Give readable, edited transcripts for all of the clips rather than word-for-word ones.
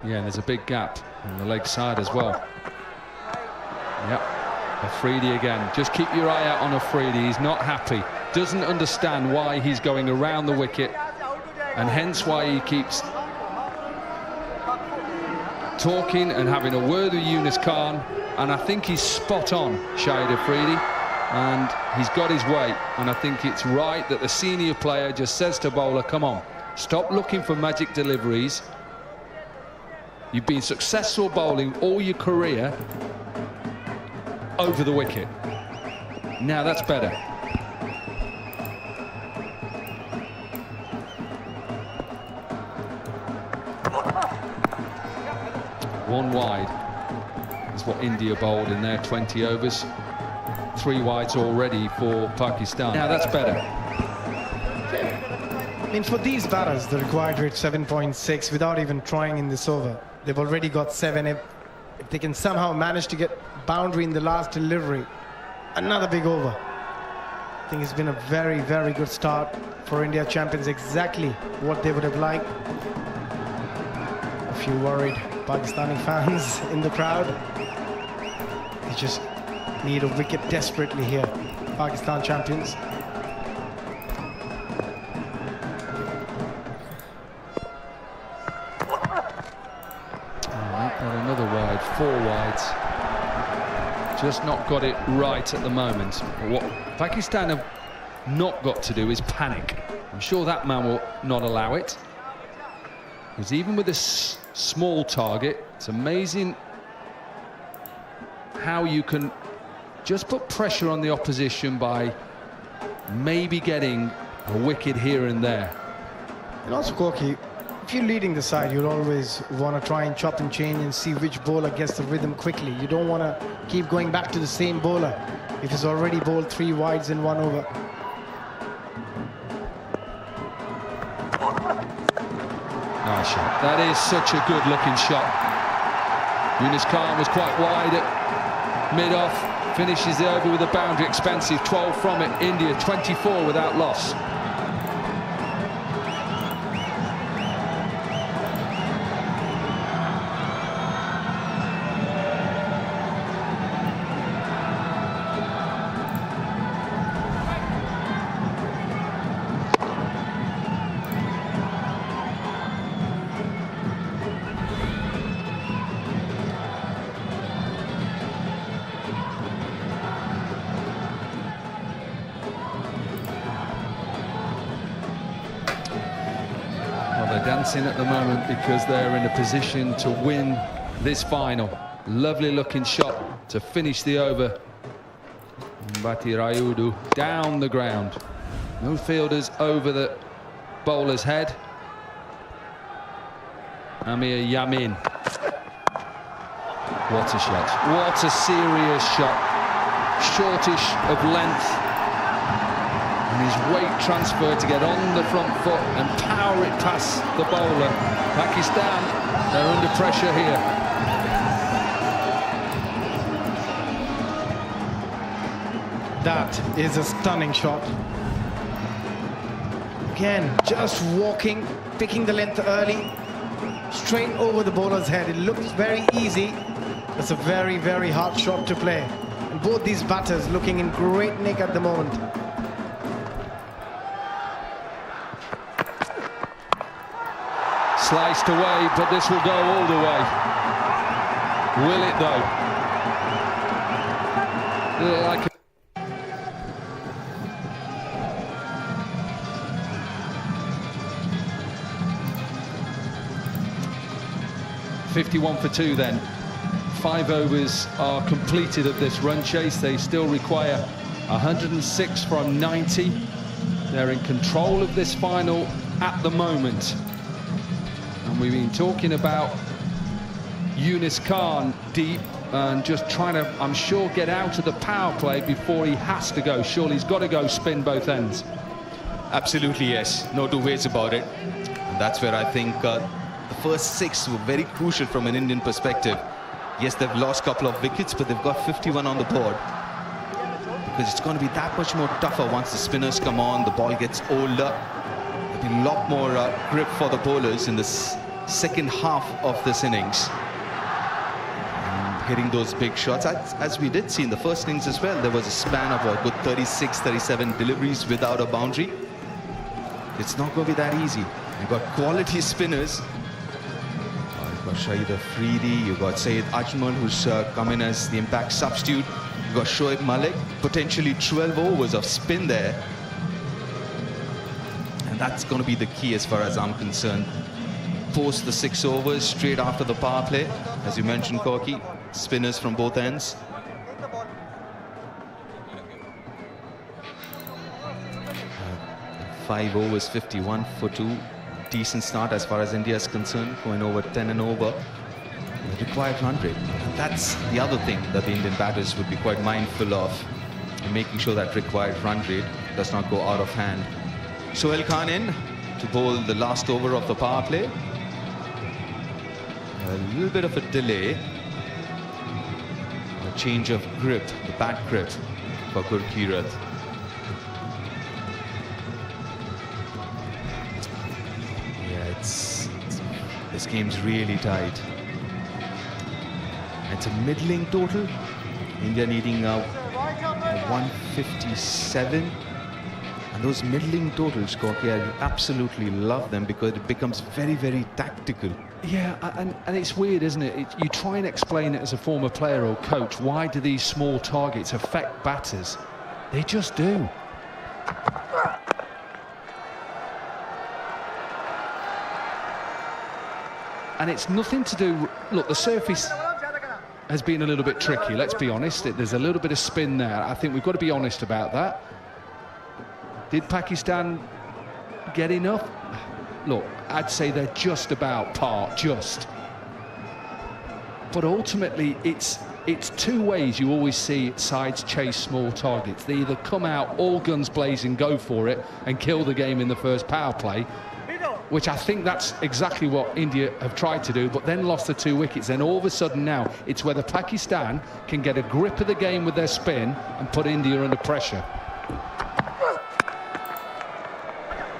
Yeah, and there's a big gap on the leg side as well. Yep, Afridi again. Just keep your eye out on Afridi. He's not happy. Doesn't understand why he's going around the wicket, and hence why he keeps talking and having a word with Yunus Khan. And I think he's spot on, Shahid Afridi, and he's got his way. And I think it's right that the senior player just says to bowler, come on, stop looking for magic deliveries. You've been successful bowling all your career over the wicket. Now that's better. One wide is what India bowled in their 20 overs. 3 wides already for Pakistan. Now that's better. I mean, for these batters, the required rate 7.6 without even trying in this over. They've already got 7. If they can somehow manage to get boundary in the last delivery, another big over. I think it's been a very, very good start for India. Champions, exactly what they would have liked. A few worried Pakistani fans in the crowd. They just need a wicket desperately here. Pakistan champions. Another wide, 4 wides. Just not got it right at the moment. What Pakistan have not got to do is panic. I'm sure that man will not allow it. Because even with this small target, it's amazing how you can just put pressure on the opposition by maybe getting a wicket here and there. And also, Corky, if you're leading the side, you'll always want to try and chop and change and see which bowler gets the rhythm quickly. You don't want to keep going back to the same bowler if he's already bowled 3 wides in 1 over. Nice shot. That is such a good looking shot. Yunus Khan was quite wide at mid-off. Finishes the over with a boundary, expensive. 12 from it. India 24 without loss. Dancing at the moment because they're in a position to win this final. Lovely looking shot to finish the over. Bati Rayudu down the ground. No fielders over the bowler's head. Amir Yamin. What a shot. What a serious shot. Shortish of length. And his weight transfer to get on the front foot and power it past the bowler. Pakistan, they're under pressure here. That is a stunning shot. Again, just walking, picking the length early, straight over the bowler's head. It looks very easy. It's a very, very hard shot to play. And both these batters looking in great nick at the moment. Sliced away, but this will go all the way. Will it though? Like 51 for 2 then. 5 overs are completed of this run chase. They still require 106 from 90. They're in control of this final at the moment. And we've been talking about Yunus Khan deep and just trying to, I'm sure, get out of the power play before he has to go. Surely he's got to go spin both ends. Absolutely, yes. No two ways about it. And that's where I think the first 6 were very crucial from an Indian perspective. Yes, they've lost a couple of wickets, but they've got 51 on the board. Because it's going to be that much more tougher once the spinners come on, the ball gets older. There'll be a lot more grip for the bowlers in this second half of this innings. And hitting those big shots, as we did see in the first innings as well. There was a span of a good 36, 37 deliveries without a boundary. It's not going to be that easy. You've got quality spinners. You've got Shahid Afridi, you've got Syed Ajmal, who's come in as the impact substitute. You've got Shoaib Malik, potentially 12 overs of spin there. And that's going to be the key as far as I'm concerned. Post the 6 overs, straight after the power play. As you mentioned, Corky, spinners from both ends. Five overs, 51 for 2. Decent start as far as India is concerned, going over 10 and over. The required run rate. And that's the other thing that the Indian batters would be quite mindful of, in making sure that required run rate does not go out of hand. Sohail Khan in to bowl the last over of the power play. A little bit of a delay. A change of grip, the bat grip for Gurkeerat. This game's really tight. It's a middling total. India needing a 157. And those middling totals, Corky, I absolutely love them because it becomes very, very tactical. Yeah, and it's weird, isn't it? You try and explain it as a former player or coach. Why do these small targets affect batters? They just do. And it's nothing to do... Look, the surface has been a little bit tricky, let's be honest. There's a little bit of spin there. I think we've got to be honest about that. Did Pakistan get enough? Look, I'd say they're just about par, just. But ultimately, it's two ways you always see sides chase small targets. They either come out all guns blazing, go for it, and kill the game in the first power play, which I think that's exactly what India have tried to do, but then lost the 2 wickets. Then all of a sudden now, it's whether Pakistan can get a grip of the game with their spin and put India under pressure.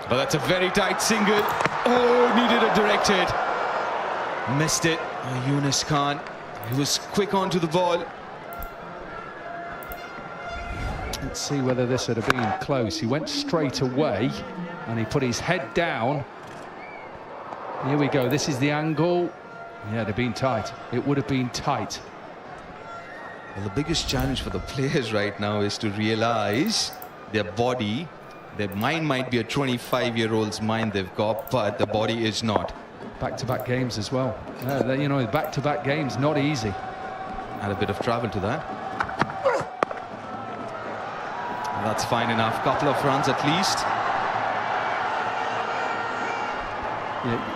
Well, that's a very tight single. Oh, needed a direct hit. Missed it. Yunus Khan. He was quick onto the ball. Let's see whether this would have been close. He went straight away and he put his head down. Here we go. This is the angle. Yeah, they've been tight. It would have been tight. Well, the biggest challenge for the players right now is to realize their body, their mind might be a 25-year-old's mind they've got, but the body is not. Back-to-back games as well. You know, back-to-back games, not easy. Add a bit of travel to that. That's fine enough. Couple of runs at least. Yeah.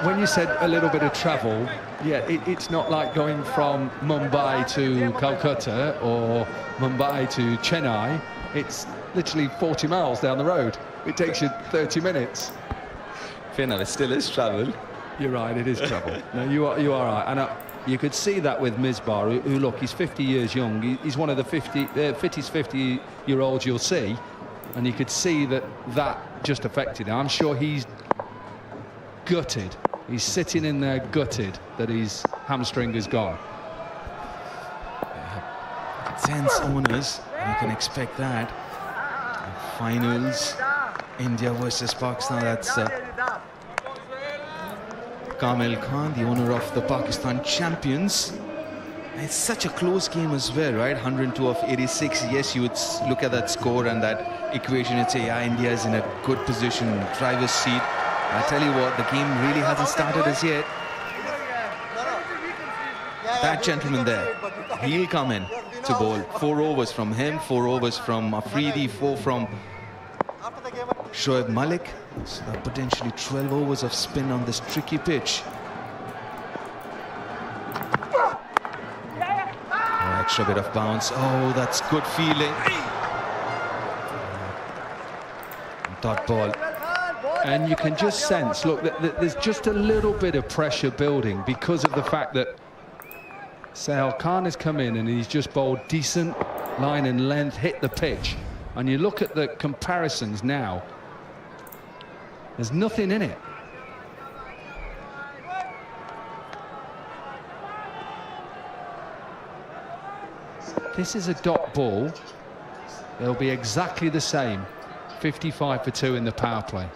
When you said a little bit of travel, yeah, it's not like going from Mumbai to Calcutta or Mumbai to Chennai. It's literally 40 miles down the road. It takes you 30 minutes. Fair enough, it still is travel. You're right, it is travel. No, you are right. And you could see that with Misbah, who look, he's 50 years young. He's one of the fittest 50-year-olds you'll see. And you could see that just affected him. I'm sure he's gutted. He's sitting in there gutted that his hamstring is gone. 10 owners, you can expect that. Finals, India versus Pakistan. That's Kamil Khan, the owner of the Pakistan champions. It's such a close game as well, right? 102 of 86. Yes, you would look at that score and that equation and say, yeah, India is in a good position, driver's seat. I tell you what, the game really hasn't started as yet. That gentleman there, he'll come in to bowl. 4 overs from him, 4 overs from Afridi, 4 from Shoaib Malik. So that potentially 12 overs of spin on this tricky pitch. Oh, extra bit of bounce. Oh, that's good feeling. Dot ball. And you can just sense, look, there's just a little bit of pressure building because of the fact that Sohail Khan has come in and he's just bowled decent line and length, hit the pitch. And you look at the comparisons now, there's nothing in it. This is a dot ball. They'll be exactly the same. 55 for 2 in the power play.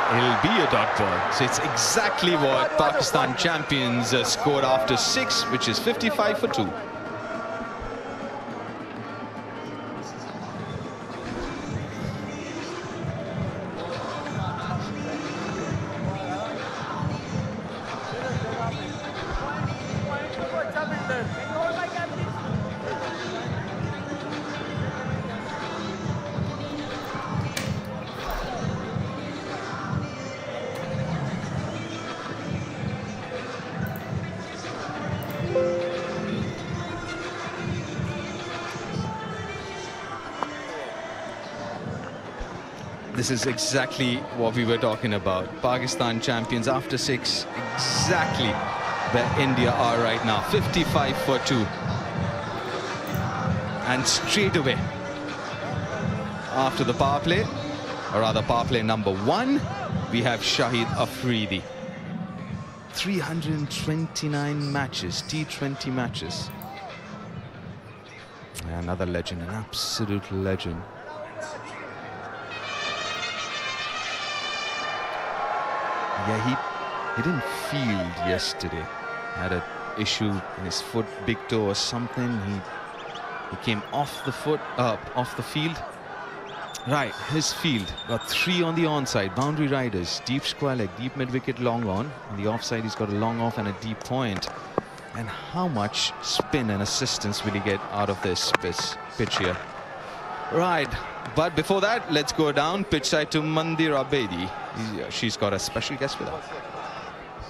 It'll be a dot ball. So it's exactly what Pakistan champions scored after 6, which is 55 for 2. This is exactly what we were talking about. Pakistan champions after 6, exactly where India are right now. 55 for 2. And straight away, after the power play, or rather power play number 1, we have Shahid Afridi. 329 matches, T20 matches. Another legend, an absolute legend. Yeah, he didn't field yesterday. Had an issue in his foot, big toe or something. He came off the field. Right, his field got 3 on the onside, boundary riders, deep square leg, deep mid wicket, long on. On the offside, he's got a long off and a deep point. And how much spin and assistance will he get out of this pitch here? Right, but before that, let's go down pitch side to Mandir Abedi. She's got a special guest with her.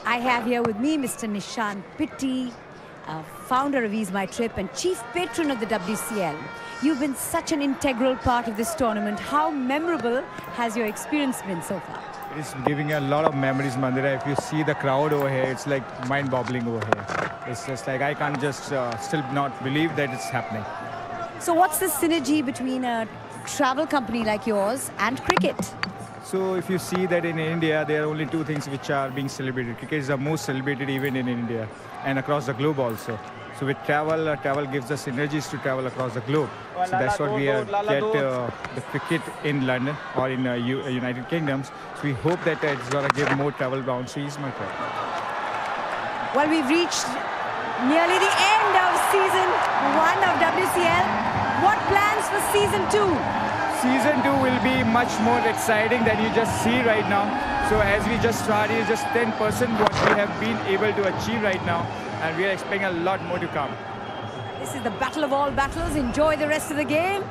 I have here with me Mr. Nishant Pitti, founder of Ease My Trip and chief patron of the WCL. You've been such an integral part of this tournament. How memorable has your experience been so far? It's giving a lot of memories, Mandira. If you see the crowd over here, it's like mind-boggling over here. It's just like I can't just still not believe that it's happening. So what's the synergy between a travel company like yours and cricket? So if you see that in India, there are only 2 things which are being celebrated. Cricket is the most celebrated event in India and across the globe also. So with travel gives us synergies to travel across the globe. So that's what we get the cricket in London or in United Kingdoms. So we hope that it's going to give more travel bound to Ease My Trip. Well, we've reached nearly the end of season 1 of WCL. What plans for season 2? Season 2 will be much more exciting than you just see right now. So as we just started, just 10% what we have been able to achieve right now. And we are expecting a lot more to come. This is the battle of all battles. Enjoy the rest of the game.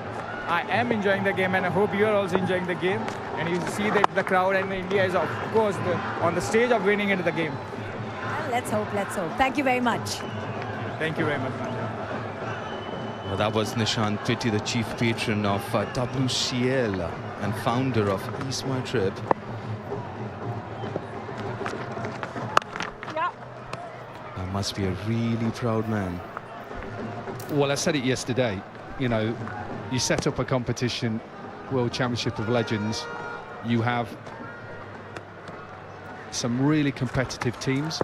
I am enjoying the game and I hope you are also enjoying the game. And you see that the crowd and India is of course on the stage of winning into the game. Well, let's hope, let's hope. Thank you very much. Thank you very much. Well, that was Nishant Pitti, the chief patron of WCL and founder of Ease My Trip. That must be a really proud man. Well, I said it yesterday, you know, you set up a competition, World Championship of Legends, you have some really competitive teams,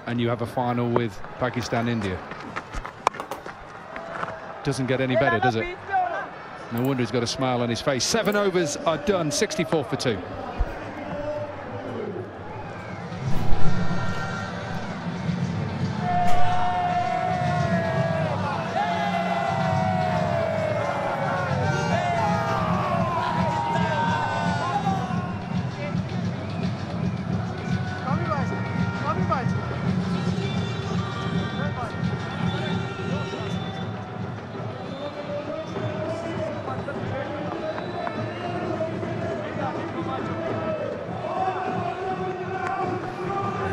and you have a final with Pakistan, India. Doesn't get any better, does it? No wonder he's got a smile on his face. 7 overs are done, 64 for 2.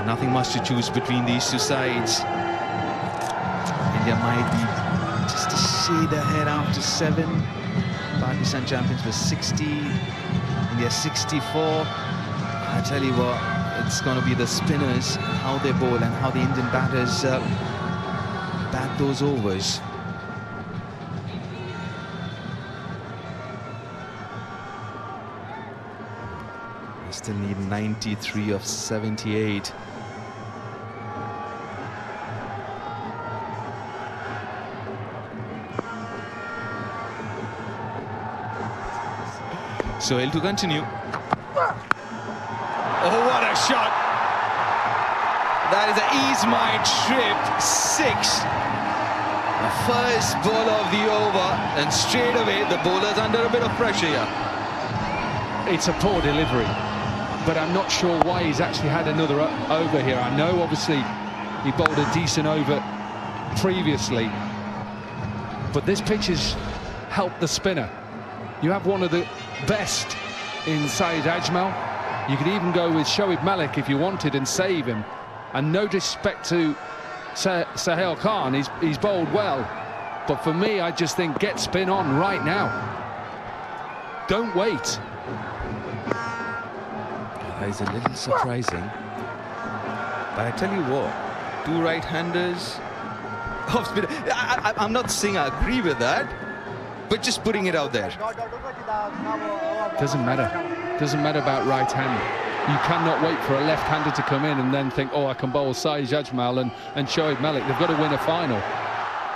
Nothing much to choose between these 2 sides. India might be just a shade ahead after 7. Pakistan champions were 60. India 64. I tell you what, it's going to be the spinners, how they bowl and how the Indian batters bat those overs. They still need 93 of 78. Sohail to continue. Oh, what a shot! That is an ease my trip 6. The first ball of the over, and straight away the bowler's under a bit of pressure here. It's a poor delivery, but I'm not sure why he's actually had another over here. I know obviously he bowled a decent over previously, but this pitch has helped the spinner. You have one of the best in Saeed Ajmal. You could even go with Shoaib Malik if you wanted and save him. And no disrespect to Sohail Khan, he's bowled well. But for me, I just think get spin on right now. Don't wait. That is a little surprising. But I tell you what, 2 right-handers off spin. I'm not saying I agree with that, but just putting it out there. Doesn't matter. Doesn't matter about right hand. You cannot wait for a left-hander to come in and then think, oh, I can bowl Saeed Ajmal and Shoaib Malik. They've got to win a final.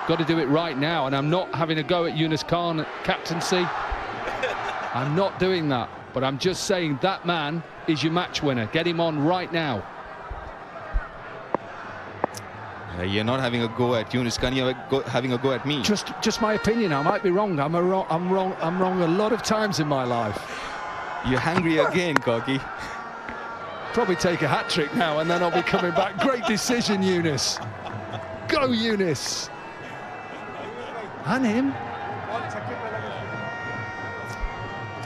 Got to do it right now. And I'm not having a go at Yunus Khan captaincy. I'm not doing that. But I'm just saying that man is your match winner. Get him on right now. You're not having a go at Yunus Khan, you're having a go at me. Just my opinion. I might be wrong. I'm wrong a lot of times in my life. You're hungry again, Corky. Probably take a hat-trick now and then I'll be coming back. Great decision, Yunus. Go, Yunus. And him.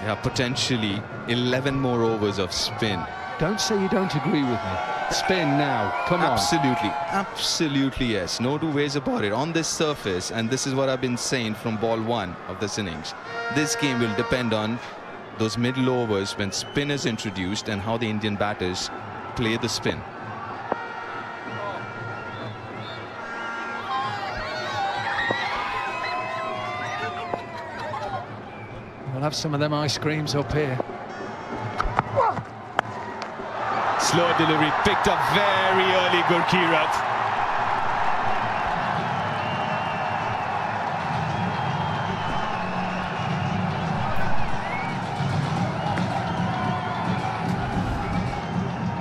Yeah, potentially 11 more overs of spin. Don't say you don't agree with me. Spin now, come on. Absolutely, absolutely yes. No two ways about it. On this surface, and this is what I've been saying from ball 1 of this innings, this game will depend on those middle overs when spin is introduced and how the Indian batters play the spin. We'll have some of them ice creams up here. Slow delivery, picked up very early, Gurkirat.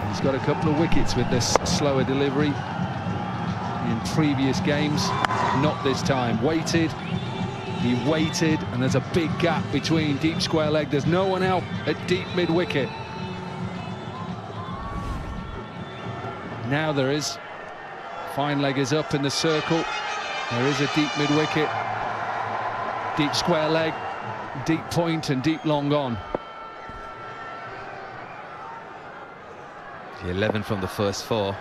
He's got a couple of wickets with this slower delivery in previous games. Not this time. Waited. He waited, and there's a big gap between deep square leg. There's no one out at deep mid-wicket. Now there is. Fine leg is up in the circle. There is a deep mid-wicket. Deep square leg, deep point and deep long on. The 11 from the first 4.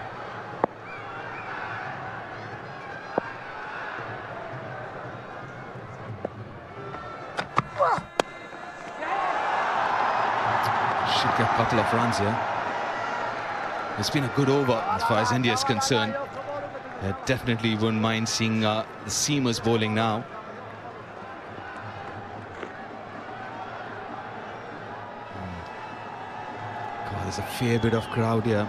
Should get a couple of runs here. It's been a good over as far as India is concerned. I definitely wouldn't mind seeing the seamers bowling now. God, there's a fair bit of crowd here.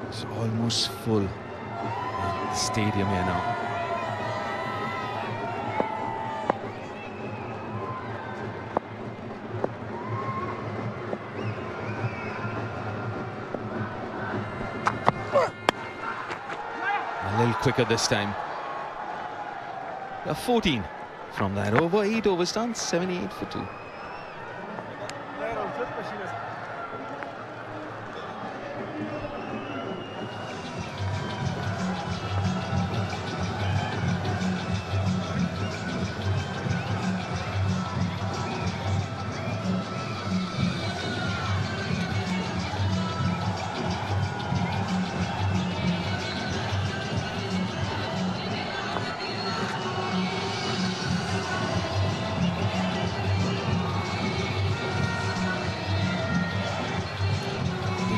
It's almost full in the stadium here now. A little quicker this time. 14 from that over. 8 overs done, 78 for 2.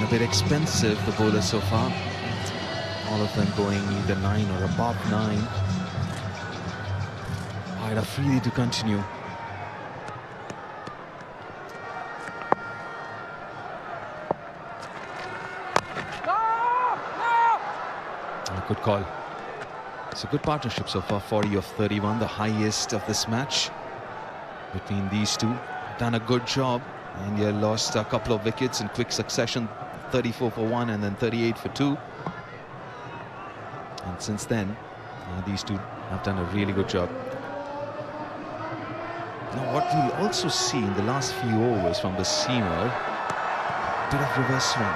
A bit expensive, the bowlers so far. All of them going either 9 or above 9. Hyder freely to continue. Good call. It's a good partnership so far. 40 of 31, the highest of this match between these two. Done a good job. India lost a couple of wickets in quick succession. 34 for 1 and then 38 for 2. And since then, these two have done a really good job. Now what we'll also see in the last few overs from the seamer, a bit of reverse swing.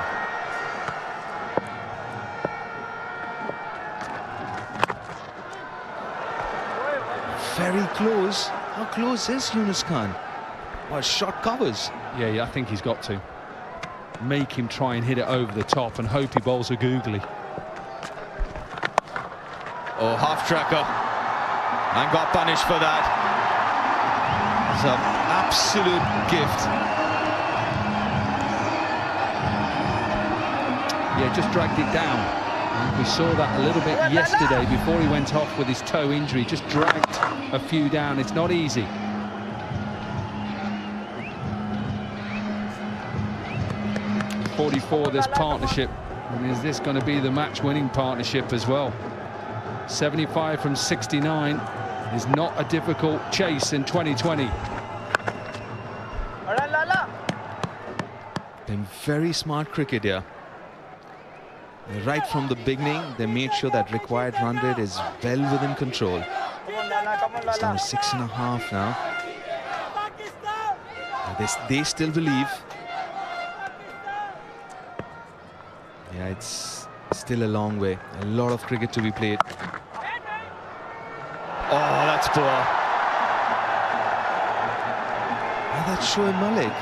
Very close. How close is Yunus Khan? Well, shot covers. Yeah, I think he's got to make him try and hit it over the top and hope he bowls a googly. Oh, half tracker, and got punished for that. It's an absolute gift. Yeah, just dragged it down. And we saw that a little bit yesterday before he went off with his toe injury. Just dragged a few down. It's not easy. .44 this partnership, and is this going to be the match-winning partnership as well? 75 from 69 is not a difficult chase in 2020. Been very smart cricket here. Right from the beginning, they made sure that required run rate is well within control. It's down to 6.5 now. They still believe. Yeah, it's still a long way. A lot of cricket to be played. Oh, that's poor. Oh, that's Shoaib Malik.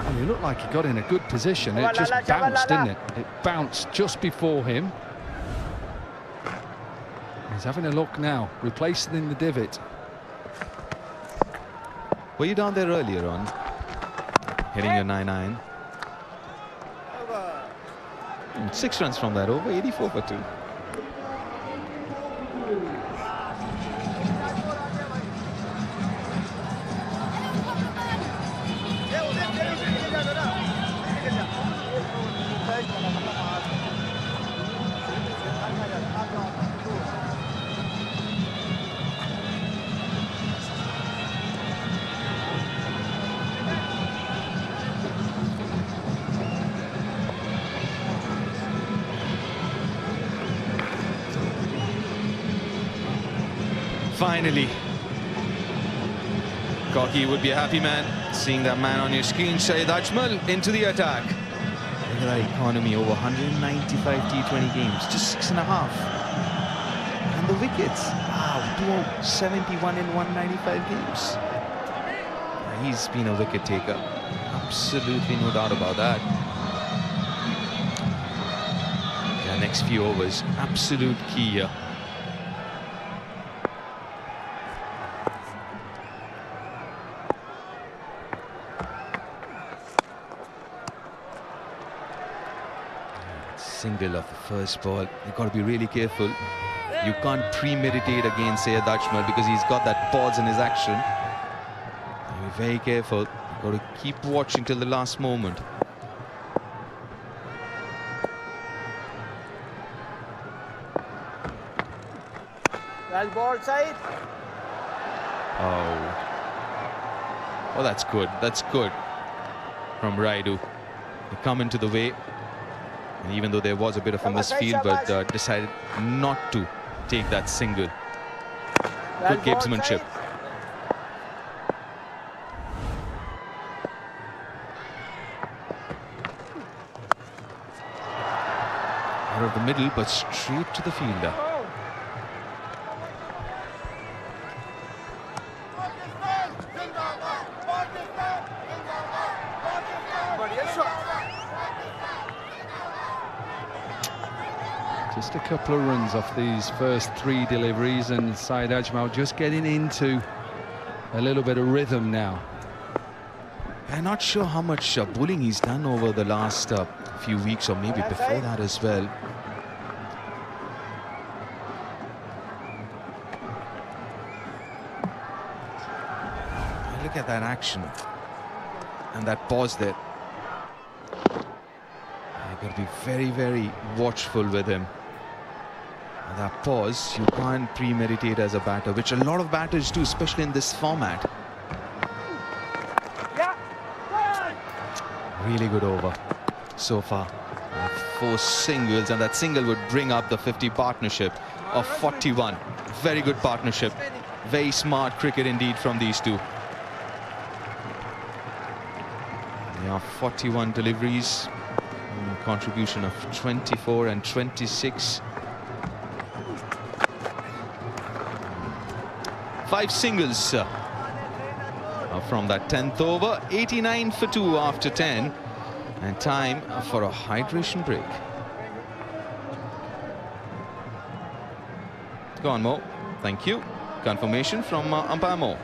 Well, he looked like he got in a good position. It just bounced, didn't it? It bounced just before him. He's having a look now, replaced in the divot. Were you down there earlier on? Hitting your 9-9. 6 runs from that over, 84 for 2. Finally, Kohli would be a happy man seeing that man on your screen. Shahid Ajmal into the attack. Look at that economy, over 195 T20 games, just 6.5. And the wickets, wow, 271 in 195 games. He's been a wicket taker, absolutely no doubt about that. Yeah, next few overs, absolute key here. Single of the first ball. You've got to be really careful. You can't premeditate against Syed Ajmal because he's got that pause in his action. Be very careful. You've got to keep watching till the last moment. Well ball side. Oh, that's good. That's good from Raidu. They come into the way. And even though there was a bit of a misfield, but decided not to take that single. Good gamesmanship. Out of the middle, but straight to the fielder. Just a couple of runs off these first 3 deliveries, and Syed Ajmal just getting into a little bit of rhythm now. I'm not sure how much bowling he's done over the last few weeks, or maybe before that as well. Look at that action and that pause there. Got to be very, very watchful with him. And that pause, you can't premeditate as a batter, which a lot of batters do, especially in this format. Really good over so far. 4 singles, and that single would bring up the 50 partnership of 41. Very good partnership. Very smart cricket indeed from these two. Yeah, 41 deliveries. Contribution of 24 and 26. 5 singles from that 10th over. 89 for 2 after 10. And time for a hydration break. Go on, Mo. Thank you. Confirmation from umpire Mo.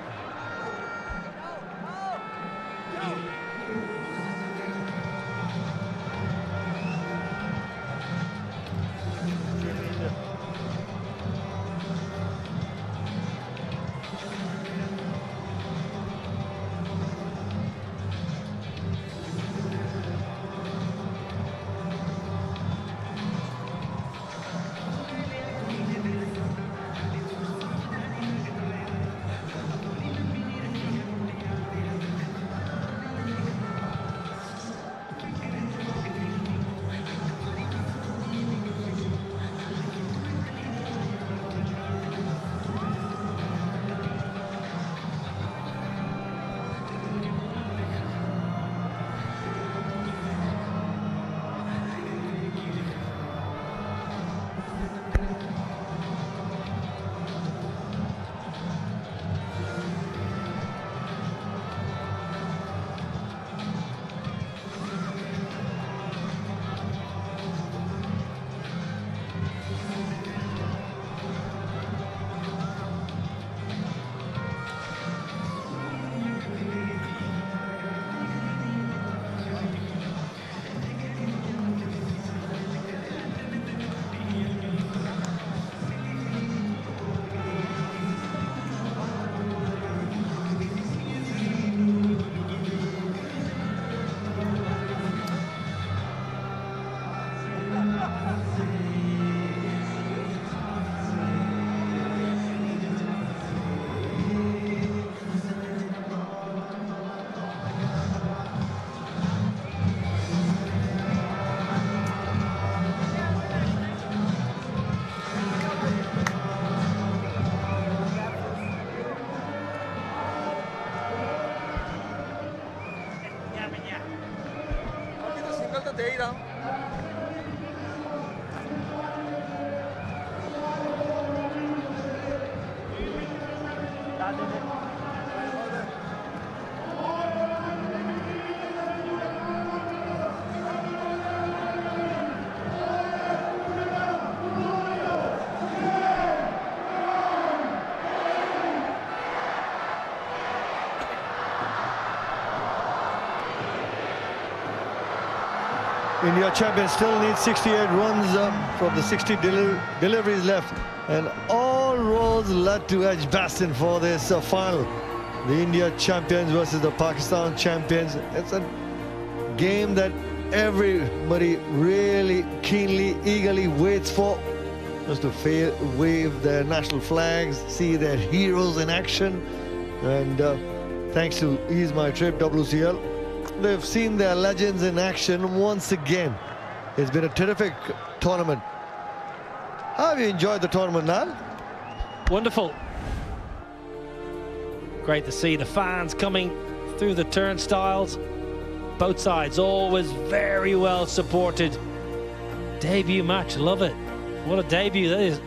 India champions still need 68 runs from the 60 deliveries left, and all roads led to Edgbaston for this final. The India champions versus the Pakistan champions. It's a game that everybody really keenly, eagerly waits for, just to wave their national flags, see their heroes in action. And thanks to Ease My Trip WCL, they've seen their legends in action once again. It's been a terrific tournament. How have you enjoyed the tournament, Nal? Wonderful. Great to see the fans coming through the turnstiles. Both sides always very well supported. Debut match, love it. What a debut that is.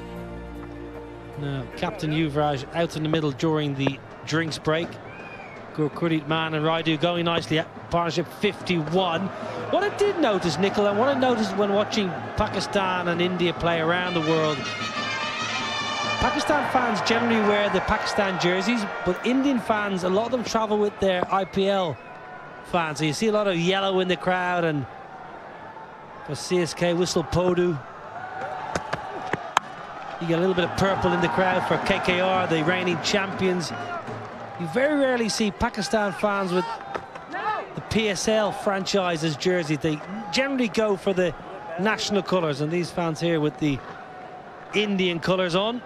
Now, Captain Yuvraj out in the middle during the drinks break. Gurpreet Mann and Raidu going nicely at partnership 51. What I did notice, Nicola, and what I noticed when watching Pakistan and India play around the world, Pakistan fans generally wear the Pakistan jerseys, but Indian fans, a lot of them travel with their IPL fans. So you see a lot of yellow in the crowd, and for CSK whistle Podu. You get a little bit of purple in the crowd for KKR, the reigning champions. You very rarely see Pakistan fans with the PSL franchise's jersey. They generally go for the national colours, and these fans here with the Indian colours on,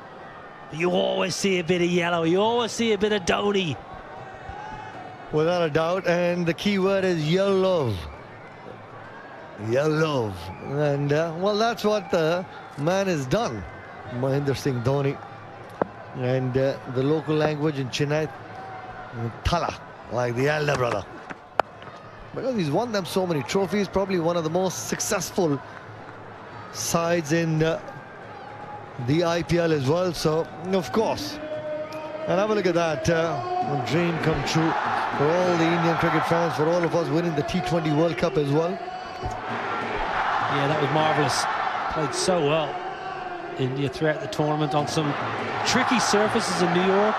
you always see a bit of yellow, you always see a bit of Dhoni. Without a doubt, and the key word is yellow. Yellow. And well, that's what the man has done, Mahendra Singh Dhoni. And the local language in Chennai, Thala, like the elder brother. Because he's won them so many trophies, probably one of the most successful sides in the IPL as well. So, of course, and have a look at that, a dream come true for all the Indian cricket fans, for all of us winning the T20 World Cup as well. Yeah, that was marvellous. Played so well, India, throughout the tournament on some tricky surfaces in New York.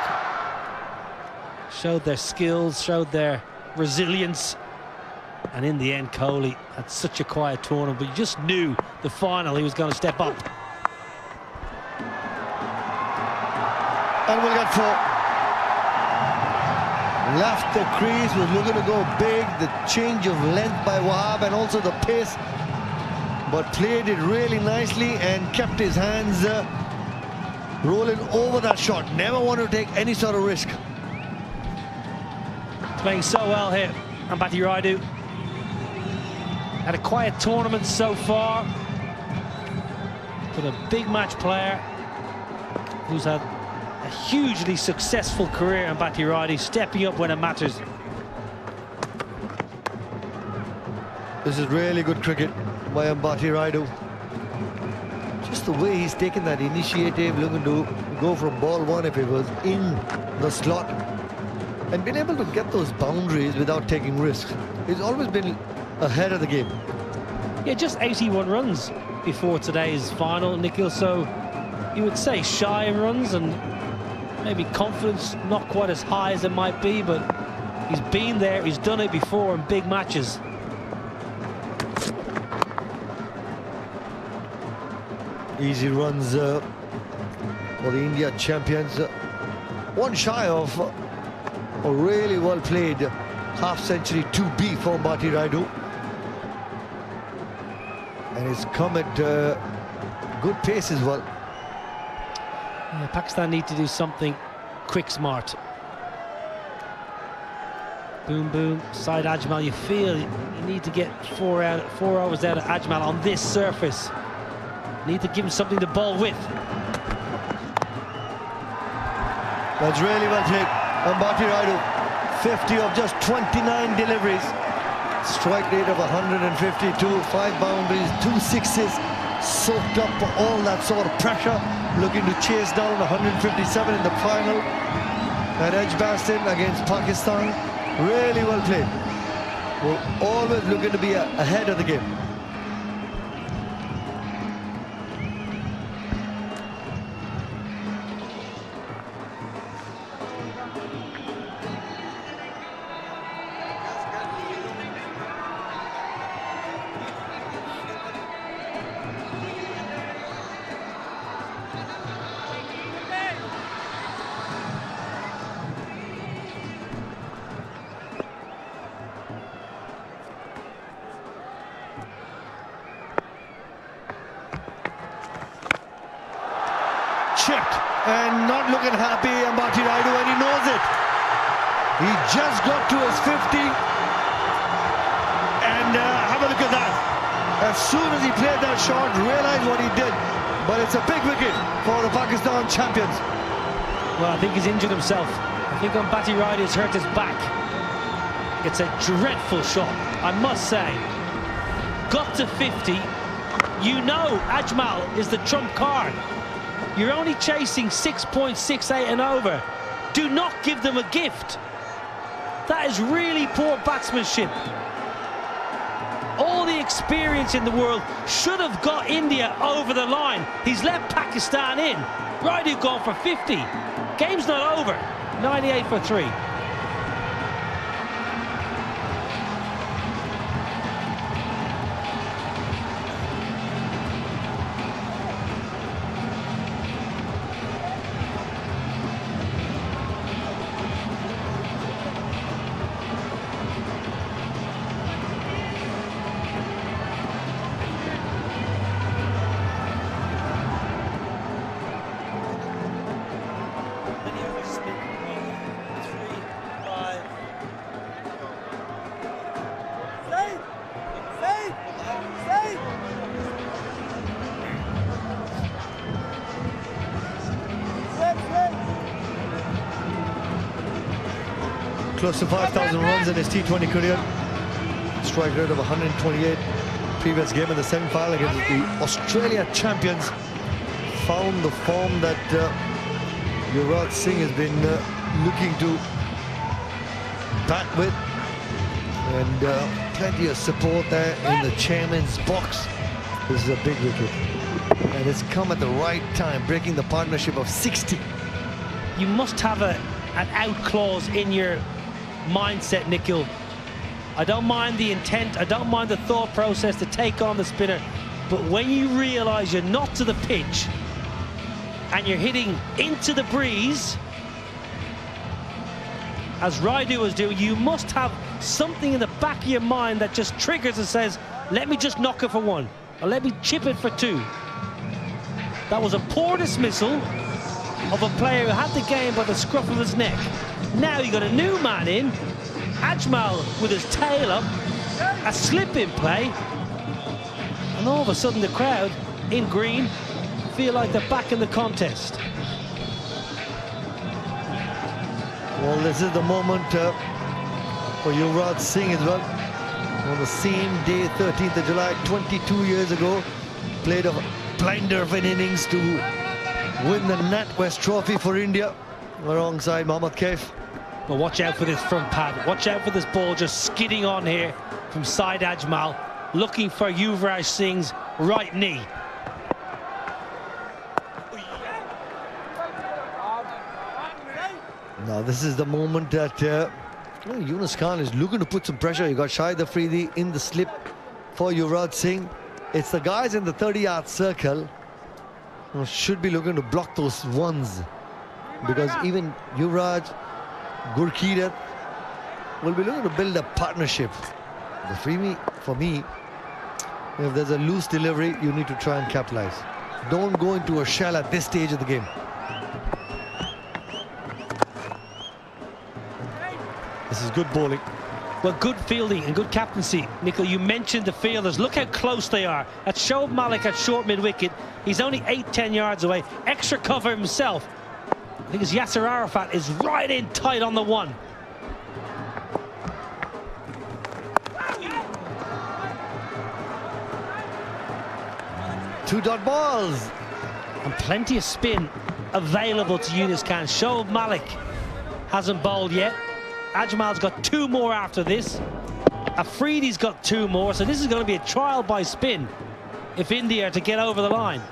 Showed their skills, showed their resilience. And in the end, Kohli had such a quiet tournament, but you just knew the final he was going to step up. And we'll get 4. Left the crease, was looking to go big. The change of length by Wahab and also the pace, but played it really nicely and kept his hands rolling over that shot. Never wanted to take any sort of risk. Playing so well here, Ambati Rayudu. Had a quiet tournament so far, but a big match player who's had a hugely successful career, Ambati Rayudu, stepping up when it matters. This is really good cricket by Ambati Rayudu. Just the way he's taken that initiative, looking to go from ball 1 if it was in the slot, and been able to get those boundaries without taking risks. He's always been ahead of the game. Yeah, just 81 runs before today's final, Nikhil, so you would say shy in runs and maybe confidence not quite as high as it might be, but he's been there, he's done it before in big matches. Easy runs for the India champions. One shy of a really well played half-century 2B for Ambati Rayudu. And he's come at good pace as well. Yeah, Pakistan need to do something quick, smart. Boom, boom, side Ajmal. You feel you need to get 4 overs out of Ajmal on this surface. Need to give him something to bowl with. That's really well played. Ambati Rayudu, 50 of just 29 deliveries. Strike rate of 152, 5 boundaries, 2 sixes. Soaked up all that sort of pressure. Looking to chase down 157 in the final at Edgbaston against Pakistan. Really well played. We're always looking to be ahead of the game. Chipped and not looking happy, Ambati Rayudu, and he knows it. He just got to his 50, and have a look at that. As soon as he played that shot, realized what he did. But it's a big wicket for the Pakistan champions. Well, I think he's injured himself. I think Ambati Rayudu has hurt his back. It's a dreadful shot, I must say. Got to 50. You know Ajmal is the trump card. You're only chasing 6.68 and over. Do not give them a gift. That is really poor batsmanship. All the experience in the world should have got India over the line. He's let Pakistan in. Rayudu gone for 50. Game's not over. 98 for 3. close to 5,000 runs in his T20 career. Strike rate of 128. Previous game in the semi-final against the Australia champions. Found the form that Virat Singh has been looking to bat with. And plenty of support there in the chairman's box. This is a big wicket. And it's come at the right time, breaking the partnership of 60. You must have an out clause in your mindset, Nikhil. I don't mind the intent, I don't mind the thought process to take on the spinner, but when you realise you're not to the pitch and you're hitting into the breeze, as Raidu was doing, you must have something in the back of your mind that just triggers and says, let me just knock it for one, or let me chip it for two. That was a poor dismissal of a player who had the game by the scruff of his neck. Now you got a new man in, Ajmal with his tail up, a slip in play, and all of a sudden the crowd in green feel like they're back in the contest. Well, this is the moment for Yuvraj Singh as well. On the same day, 13th of July, 22 years ago, played a blinder of an innings to win the NatWest Trophy for India alongside Mohammad Kaif. Well, watch out for this front pad. Watch out for this ball just skidding on here from Saeed Ajmal, looking for Yuvraj Singh's right knee. Now, this is the moment that Yunus Khan is looking to put some pressure. You got Shahid Afridi in the slip for Yuvraj Singh. It's the guys in the 30-yard circle who should be looking to block those ones, because even Yuvraj, Gurkirat will be looking to build a partnership. But for me, if there's a loose delivery, you need to try and capitalize. Don't go into a shell at this stage of the game. This is good bowling. Well, good fielding and good captaincy. Nikhil, you mentioned the fielders. Look how close they are. At Shoaib Malik at short mid-wicket. He's only 8-10 yards away. Extra cover himself. I think it's Yasser Arafat is right in tight on the one. Two dot balls. And plenty of spin available to Yunus Khan. Shoaib Malik hasn't bowled yet. Ajmal's got two more after this. Afridi's got two more, so this is going to be a trial by spin if India are to get over the line.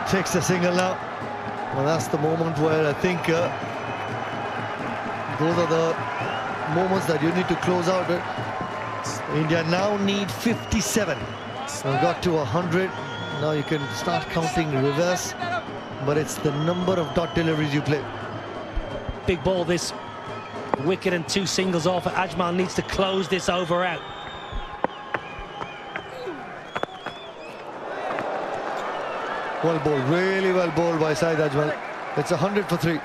Takes the single now. Well, that's the moment where I think those are the moments that you need to close out. India now need 57. We've got to 100. Now you can start counting reverse, but it's the number of dot deliveries you play. Big ball this. Wicket and two singles off. Ajmal needs to close this over out. Well bowled, really well bowled by Saeed Ajmal. It's 100 for 3.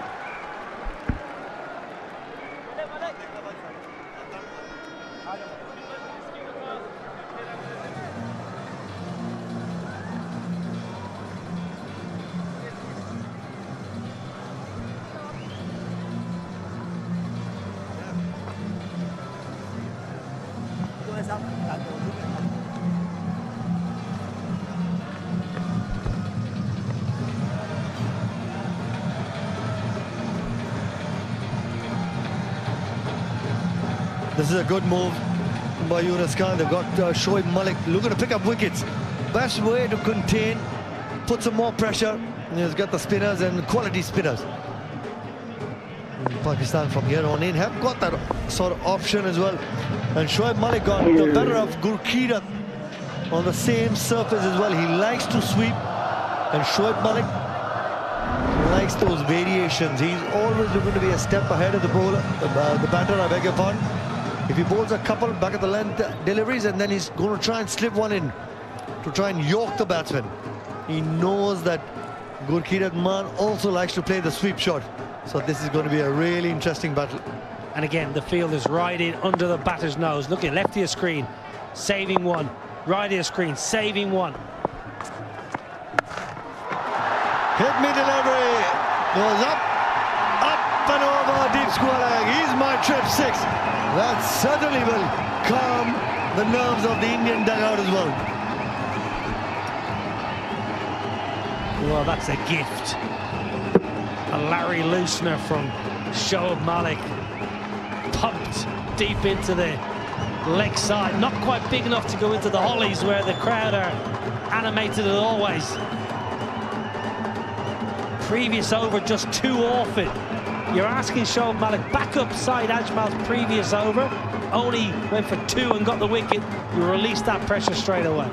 This is a good move by Yunus Khan. They've got Shoaib Malik looking to pick up wickets. Best way to contain, put some more pressure. He's got the spinners and quality spinners. Pakistan from here on in have got that sort of option as well. And Shoaib Malik got the better of Gurkirat on the same surface as well. He likes to sweep, and Shoaib Malik likes those variations. He's always looking to be a step ahead of the bowler, the batter, I beg your pardon. If he bowls a couple back at the length deliveries, and then he's going to try and slip one in to try and yoke the batsman. He knows that Gurkirat Man also likes to play the sweep shot. So this is going to be a really interesting battle. And again, the field is right in under the batter's nose. Look at left of your screen, saving one. Right of your screen, saving one. Hit me delivery. Goes up. Up and over. Deep square leg. He's my trip 6. That certainly will calm the nerves of the Indian dugout as well. Well, that's a gift. A Larry Loosener from Shoaib Malik. Pumped deep into the leg side. Not quite big enough to go into the hollies where the crowd are animated as always. Previous over just too off it. You're asking Shoaib Malik back up side Ajmal's previous over. Only went for 2 and got the wicket. You release that pressure straight away.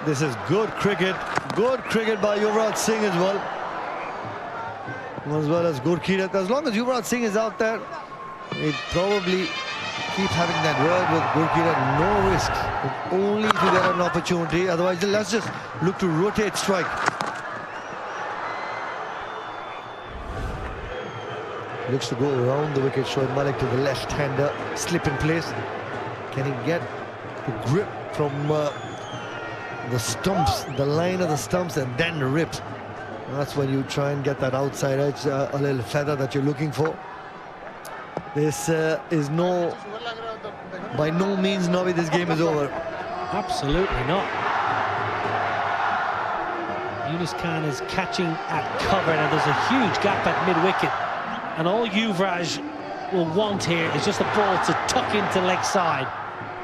This is good cricket by Yuvraj Singh as well. As well as Gurkhirat. As long as Yuvraj Singh is out there, it probably keep having that word with Gurkhirat. No risks, but only if you get an opportunity. Otherwise, let's just look to rotate strike. Looks to go around the wicket. Shoaib Malik to the left-hander. Slip in place. Can he get the grip from the stumps, the line of the stumps, and then rip? That's when you try and get that outside edge, a little feather that you're looking for. This is by no means, Navi, this game is over. Absolutely not. Yunus Khan is catching at cover. Now there's a huge gap at mid-wicket. And all Yuvraj will want here is just a ball to tuck into leg side.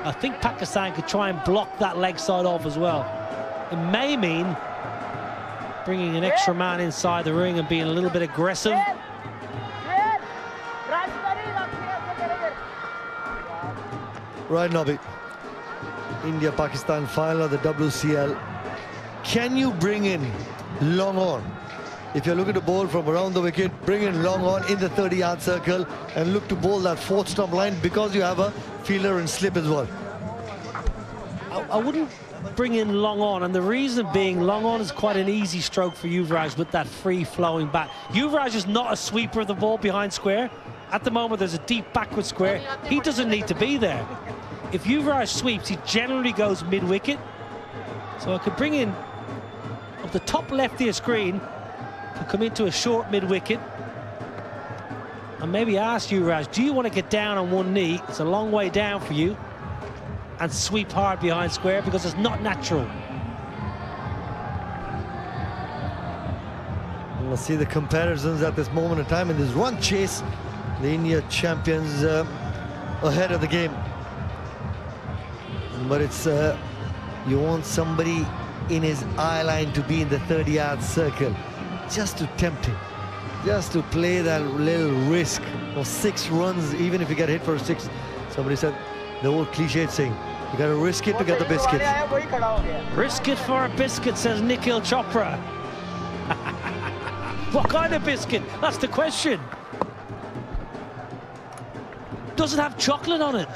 I think Pakistan could try and block that leg side off as well. It may mean bringing an extra man inside the ring and being a little bit aggressive. Right, Nabi. India-Pakistan final of the WCL. Can you bring in long on? If you're looking to bowl from around the wicket, bring in long on in the 30-yard circle and look to bowl that 4th stump line because you have a fielder and slip as well. I wouldn't bring in long on, and the reason being long on is quite an easy stroke for Yuvraj with that free-flowing bat. Yuvraj is not a sweeper of the ball behind square. At the moment, there's a deep backward square. He doesn't need to be there. If Yuvraj sweeps, he generally goes mid-wicket. So I could bring in up the top left of your screen to come into a short mid-wicket and maybe ask Yuvraj, do you want to get down on one knee? It's a long way down for you, and sweep hard behind square because it's not natural. We'll see the comparisons at this moment in time in this run chase. The India champions ahead of the game. But it's you want somebody in his eye line to be in the 30-yard circle, just to tempt him, just to play that little risk of 6 runs, even if you get hit for a 6. Somebody said the old cliched saying, you got to risk it to get the biscuit. Risk it for a biscuit, says Nikhil Chopra. What kind of biscuit? That's the question. Does it have chocolate on it?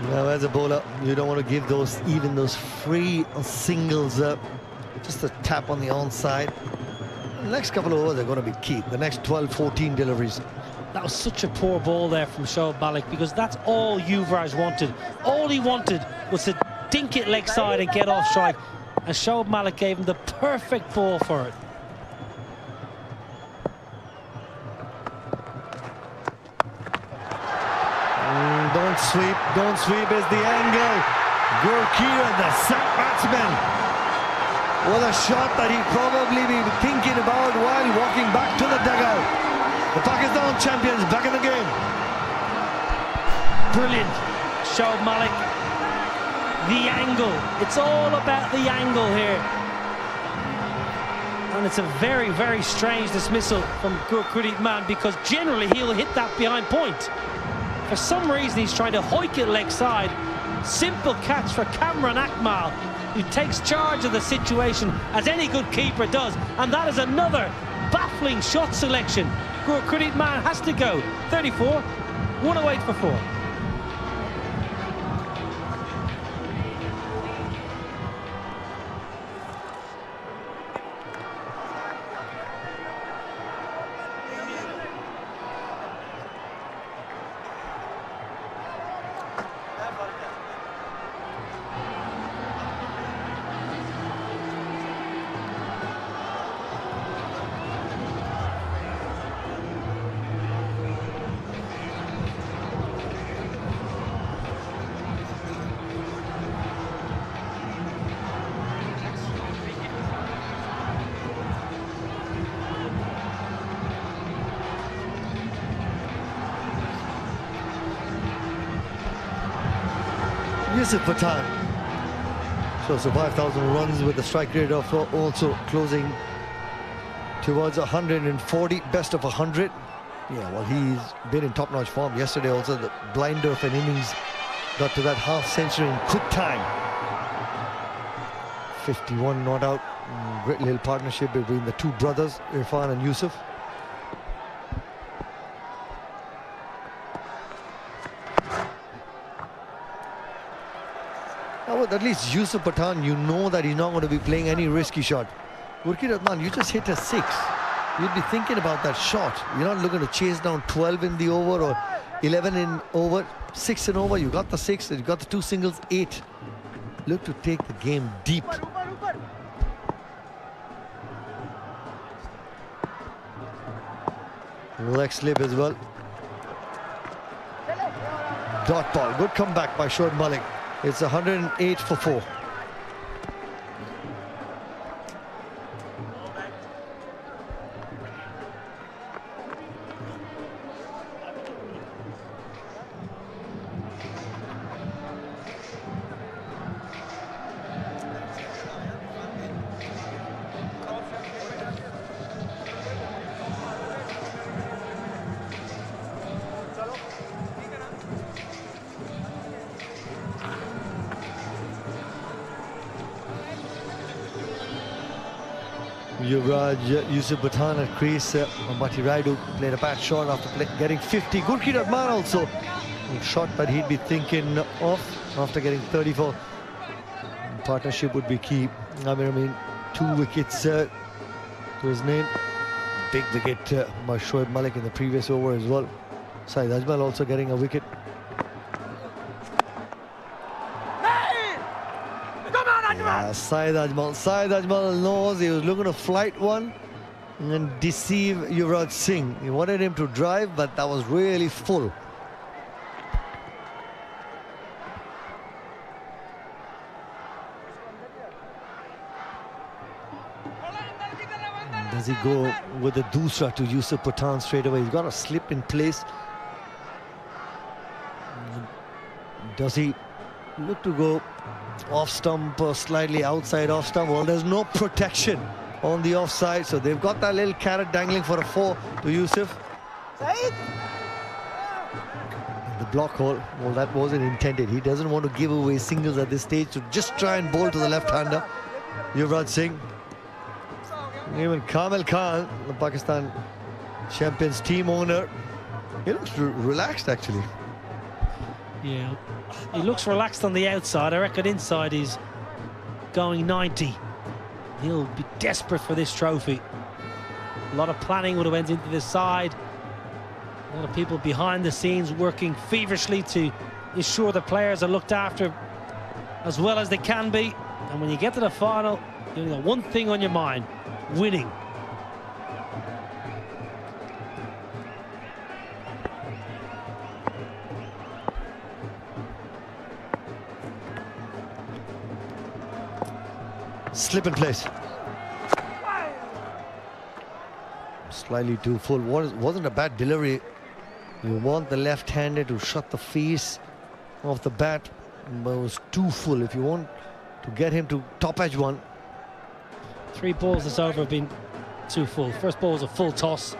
Now, as a bowler, you don't want to give those free singles just a tap on the onside. The next couple of overs are going to be key. The next 12-14 deliveries. That was such a poor ball there from Shoaib Malik, because that's all Yuvraj wanted. All he wanted was to dink it leg side and get off strike. And Shoaib Malik gave him the perfect ball for it. Don't sweep is the angle. Gurkhirat, the sack batsman. What a shot that he'd probably be thinking about while walking back to the dugout. The Pakistan champions back in the game. Brilliant, Shoaib Malik. The angle. It's all about the angle here. And it's a very, very strange dismissal from Gurkhirat man, because generally he'll hit that behind point. For some reason, he's trying to hoik it leg side. Simple catch for Kamran Akmal, who takes charge of the situation, as any good keeper does. And that is another baffling shot selection. Gurkhirat man has to go. 34, 108 for 4. Yusuf Pathan. So 5,000 runs with a strike rate of also closing towards 140, best of 100. Yeah, well, he's been in top-notch form. Yesterday also the blinder of an innings got to that half century in quick time. 51 not out. Great little partnership between the two brothers, Irfan and Yusuf. Now, at least Yusuf Pathan, you know that he's not going to be playing any risky shot. Gurkeet Rahman, you just hit a 6. You'd be thinking about that shot. You're not looking to chase down 12 in the over or 11 in over, 6 in over. You got the 6, you got the 2 singles, 8. Look to take the game deep. Leg slip as well. Dot ball. Good comeback by Shoaib Malik. It's 108 for 4. Yuvraj Yusuf Pathan at crease. Mati Raidu played a bad shot after getting 50. Gurkeet Rahman also a shot that he'd be thinking of after getting 34. Partnership would be key. I mean 2 wickets to his name. Big wicket by Shoaib Malik in the previous over as well. Saeed Ajmal also getting a wicket. Saeed Ajmal knows he was looking to flight one and deceive Yuvraj Singh. He wanted him to drive, but that was really full. Does he go with the doosra to Yusuf Pathan straight away? He's got a slip in place. Does he look to go off stump or slightly outside off stump? Well, there's no protection on the offside, so they've got that little carrot dangling for a 4 to Yusuf. The block hole, well, that wasn't intended. He doesn't want to give away singles at this stage, to just try and bowl to the left-hander. Yuvraj Singh. Even Kamil Khan, the Pakistan champions team owner, he looks relaxed actually. Yeah, he looks relaxed on the outside. I reckon inside he's going 90. He'll be desperate for this trophy. A lot of planning would have went into this side. A lot of people behind the scenes working feverishly to ensure the players are looked after as well as they can be. And when you get to the final, you only got one thing on your mind: winning. Slip in place. Slightly too full. Wasn't a bad delivery. You want the left-hander to shut the face of the bat, but it was too full. If you want to get him to top edge one. 3 balls this over have been too full. First ball was a full toss.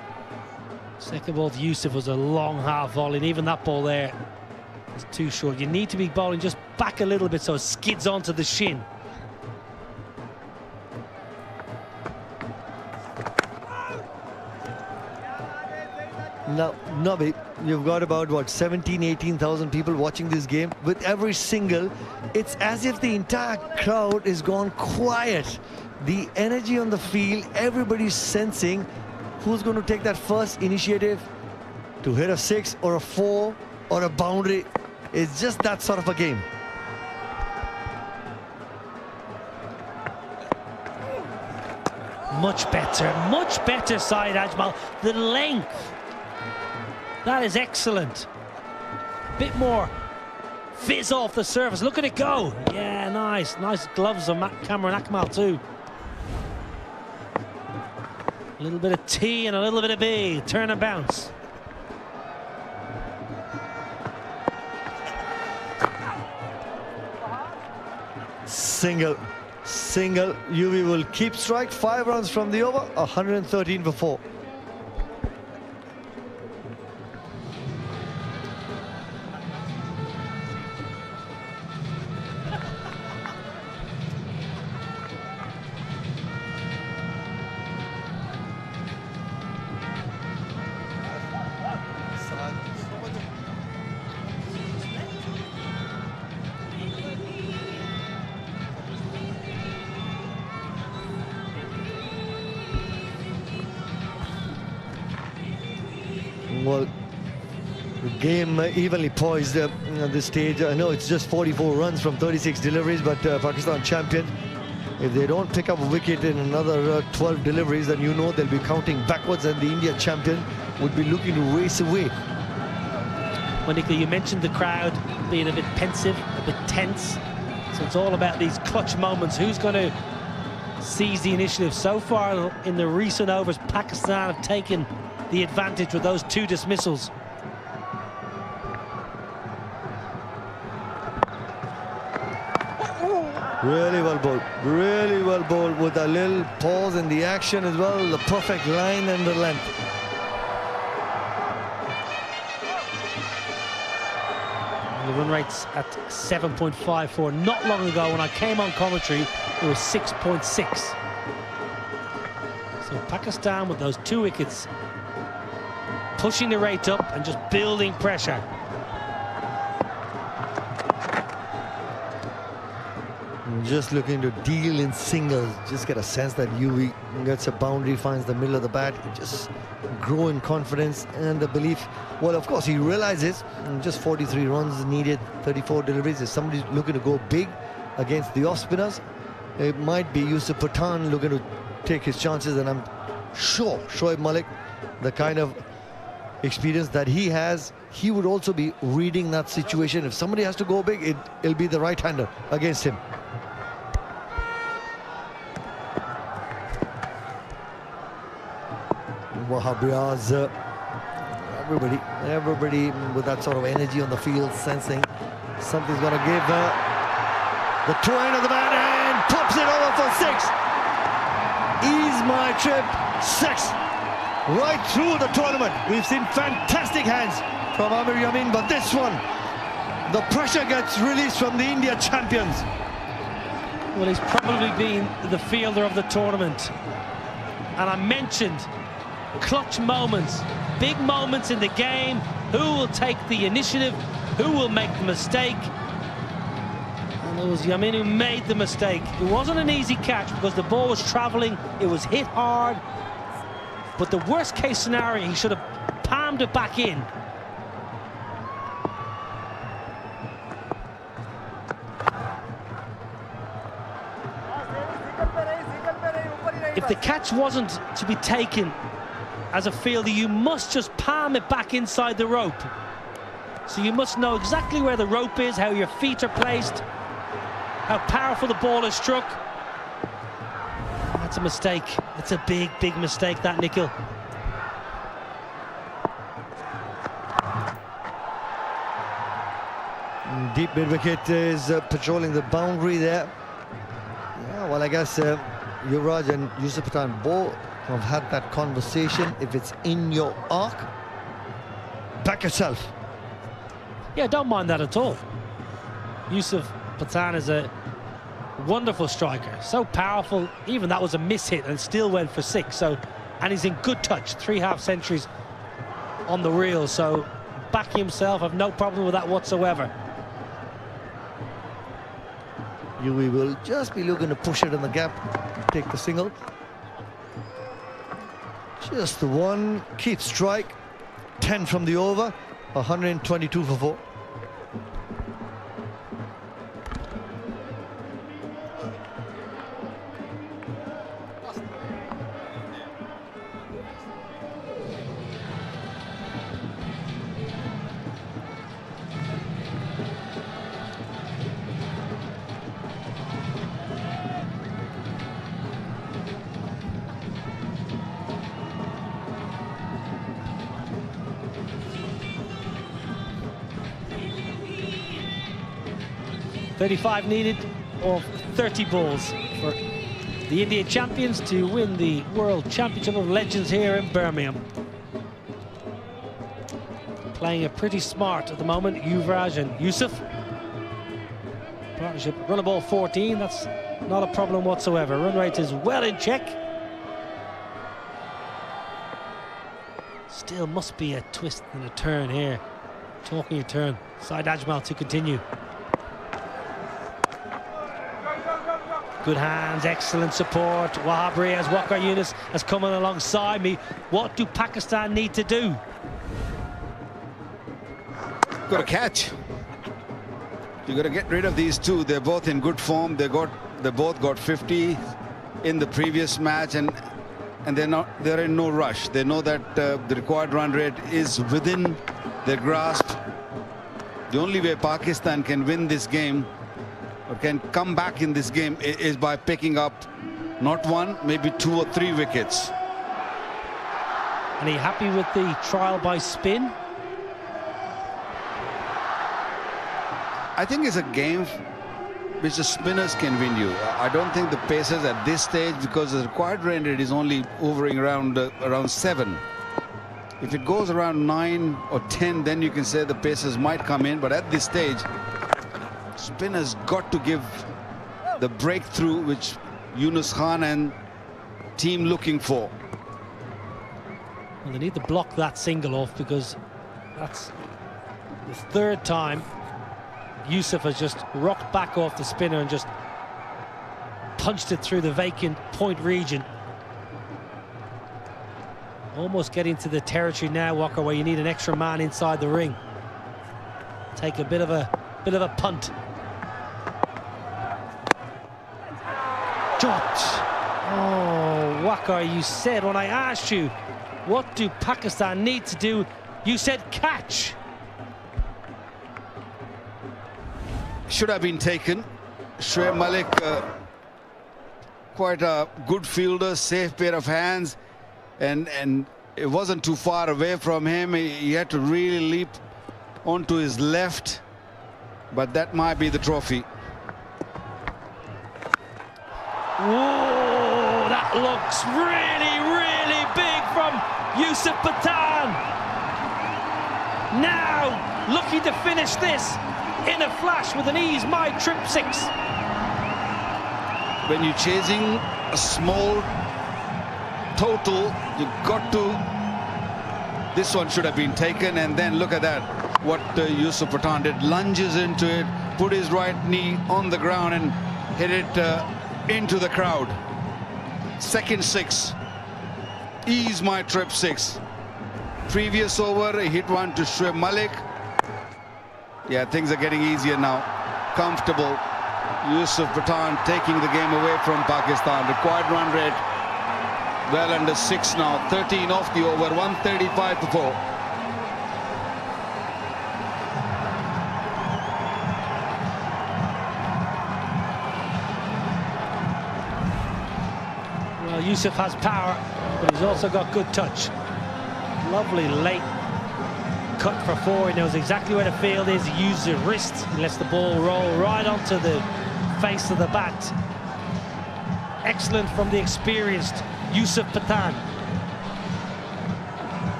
Second ball to Yusuf was a long half volley, and even that ball there was too short. You need to be bowling just back a little bit so it skids onto the shin. Now, Nabi, you've got about, what, 18,000 people watching this game. With every single, it's as if the entire crowd is gone quiet. The energy on the field, everybody's sensing who's going to take that first initiative to hit a 6 or a 4 or a boundary. It's just that sort of a game. Much better Saeed Ajmal. The length. That is excellent. Bit more fizz off the surface. Look at it go. Yeah, nice. Nice gloves on Cameron Akmal too. A little bit of T and a little bit of B. Turn and bounce. single. Single. UV will keep strike. 5 runs from the over. 113 for 4. Well, the game evenly poised at this stage. I know it's just 44 runs from 36 deliveries, but Pakistan champion. If they don't pick up a wicket in another 12 deliveries, then you know they'll be counting backwards, and the India champion would be looking to race away. Well, Nicola, you mentioned the crowd being a bit pensive, a bit tense. So it's all about these clutch moments. Who's going to seize the initiative? So far in the recent overs, Pakistan have taken the advantage with those 2 dismissals. Really well bowled. Really well bowled with a little pause in the action as well. The perfect line and the length. The run rate's at 7.54. Not long ago, when I came on commentary, it was 6.6. So Pakistan with those 2 wickets, pushing the rate up and just building pressure. Just looking to deal in singles. Just get a sense that UV gets a boundary, finds the middle of the bat. Just grow in confidence and the belief. Well, of course, he realizes just 43 runs needed, 34 deliveries. If somebody's looking to go big against the off-spinners, it might be Yusuf Pathan looking to take his chances. And I'm sure Shoaib Malik, the kind of experience that he has, he would also be reading that situation. If somebody has to go big, it'll be the right-hander against him. Wahabriaz, everybody with that sort of energy on the field, sensing something's going to give. The twine of the bat and pops it over for 6. Ease my trip, 6. Right through the tournament. We've seen fantastic hands from Amir Yamin, but this one, the pressure gets released from the India champions. Well, he's probably been the fielder of the tournament. And I mentioned clutch moments, big moments in the game. Who will take the initiative? Who will make the mistake? And it was Yamin who made the mistake. It wasn't an easy catch because the ball was traveling. It was hit hard. But the worst case scenario, he should have palmed it back in. If the catch wasn't to be taken as a fielder, you must just palm it back inside the rope. So you must know exactly where the rope is, how your feet are placed, how powerful the ball is struck. That's a mistake. It's a big, big mistake, that, Nikhil. Deep mid-wicket is patrolling the boundary there. Yeah, well, I guess Yuvraj and Yusuf Pathan both have had that conversation. If it's in your arc, back yourself. Yeah, don't mind that at all. Yusuf Pathan is a wonderful striker, so powerful. Even that was a miss-hit and still went for 6. So, and he's in good touch, 3 half centuries on the reel. So backing himself, I've no problem with that whatsoever. We will just be looking to push it in the gap, take the single. Just the one, keep strike, 10 from the over, 122 for 4. .35 needed, or 30 balls for the India champions to win the World Championship of Legends here in Birmingham. Playing it pretty smart at the moment, Yuvraj and Yusuf. Partnership, run a ball 14, that's not a problem whatsoever. Run rate is well in check. Still must be a twist and a turn here. Talking a turn. Saeed Ajmal to continue. Good hands, excellent support. Wahab Riaz, Waqar Younis has come in alongside me. What do Pakistan need to do? Got a catch. You got to get rid of these two. They're both in good form. They both got 50 in the previous match, and they're in no rush. They know that the required run rate is within their grasp. The only way Pakistan can win this game or can come back in this game is by picking up not one, maybe 2 or 3 wickets. And are you happy with the trial by spin? I think it's a game which the spinners can win you. I don't think the pacers at this stage, because the required run rate is only hovering around 7. If it goes around 9 or 10, then you can say the pacers might come in. But at this stage, spinners got to give the breakthrough which Yunus Khan and team looking for. Well, they need to block that single off, because that's the 3rd time Yusuf has just rocked back off the spinner and just punched it through the vacant point region. Almost getting to the territory now, Walker, where you need an extra man inside the ring. Take a bit of a punt. Jot. Oh, Walker, you said when I asked you what do Pakistan need to do, you said catch. Should have been taken. Shoaib Malik, quite a good fielder, safe pair of hands, and it wasn't too far away from him. He had to really leap onto his left, but that might be the trophy. Whoa, that looks really, really big from Yusuf Pathan. Now looking to finish this in a flash with an ease my trip 6. When you're chasing a small total, you've got to. This one should have been taken, and then look at that. What Yusuf Pathan did, lunges into it, put his right knee on the ground and hit it into the crowd. Second 6. Ease my trip 6. Previous over, he hit one to Shoaib Malik. Yeah, things are getting easier now. Comfortable. Yusuf Pathan taking the game away from Pakistan. Required run rate well under 6 now. 13 off the over, 135 to 4. Well, Yusuf has power, but he's also got good touch. Lovely late cut for 4. He knows exactly where the field is. He uses his wrist. He lets the ball roll right onto the face of the bat. Excellent from the experienced Yusuf Pathan.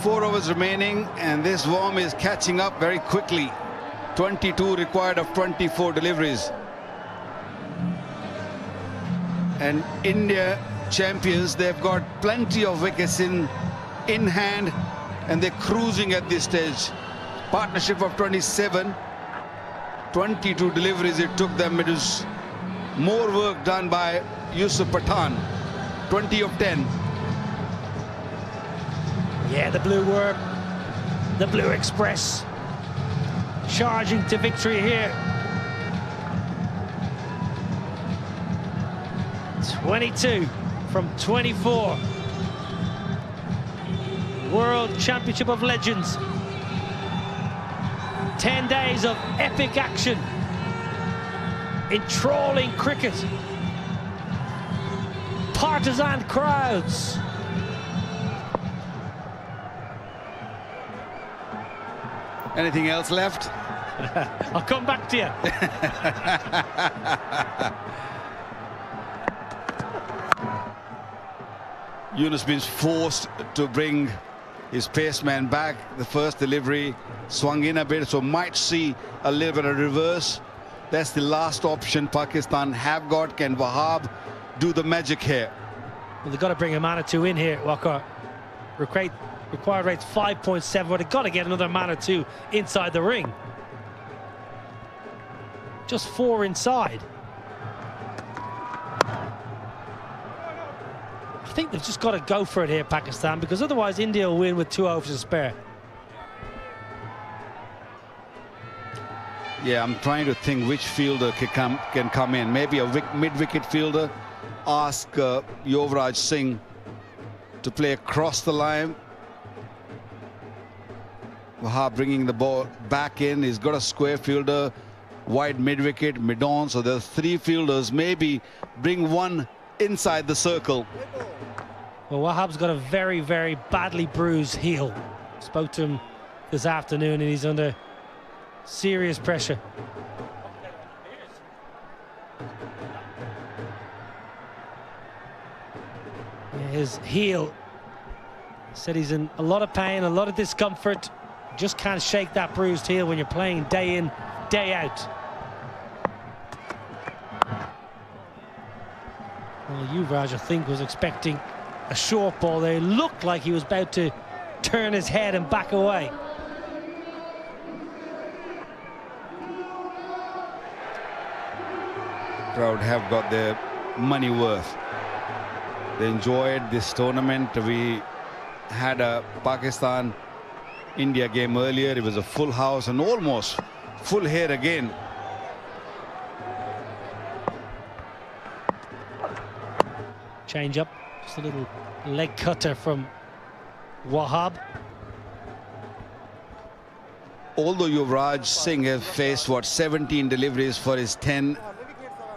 Four overs remaining, and this worm is catching up very quickly. 22 required of 24 deliveries. And India champions, they've got plenty of wickets in hand, and they're cruising at this stage. Partnership of 27, 22 deliveries it took them. It was more work done by Yusuf Pathan. 20 of 10. Yeah, the blue worm, the blue express, charging to victory here. 22 from 24. World Championship of Legends. 10 days of epic action, enthralling cricket, partisan crowds. Anything else left? I'll come back to you. Yunus been forced to bring his paceman back. The first delivery swung in a bit, so might see a little bit of reverse. That's the last option Pakistan have got. Can Wahab do the magic here? Well, they've got to bring a man or two in here, Walker. Required rate's 5.7, but they've got to get another man or two inside the ring. Just 4 inside. I think they've just got to go for it here, Pakistan, because otherwise India will win with 2 overs to spare. Yeah, I'm trying to think which fielder can come in. Maybe a mid-wicket fielder. Ask Yuvraj Singh to play across the line. Wahab bringing the ball back in. He's got a square fielder, wide mid-wicket, mid-on. So there's 3 fielders. Maybe bring one inside the circle. Well, Wahab's got a very, very badly bruised heel. Spoke to him this afternoon, and he's under serious pressure. Yeah, his heel, said he's in a lot of pain, a lot of discomfort. Just can't shake that bruised heel when you're playing day in, day out. Well, Yuvraj, I think, was expecting a short ball there. It looked like he was about to turn his head and back away. Crowd have got their money worth. They enjoyed this tournament. We had a Pakistan-India game earlier. It was a full house and almost full here again. Change up, just a little leg cutter from Wahab. Although Yuvraj Singh has faced 17 deliveries for his 10,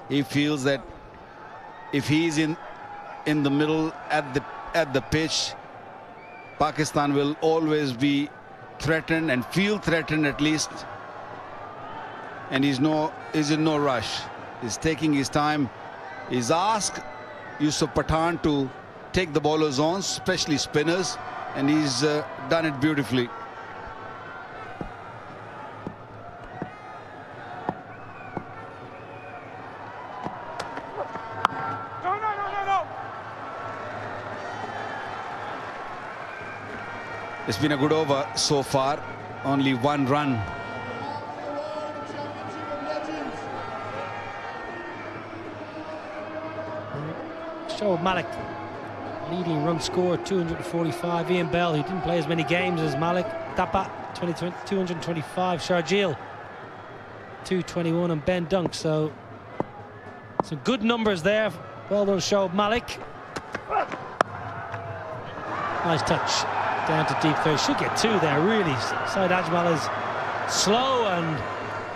he feels that if he's in the middle at the pitch, Pakistan will always be threatened and feel threatened at least. And he's in no rush. He's taking his time. He's asked Yusuf Pathan to take the bowlers on, especially spinners, and he's done it beautifully. It's been a good over so far. Only 1 run. Shoaib Malik, leading run scorer, 245. Ian Bell, who didn't play as many games as Malik. Tapa, 225. Sharjeel, 221, and Ben Dunk. So some good numbers there. Well done, Shoaib Malik. Nice touch down to deep third. Should get 2 there, really. Saeed Ajmal is slow and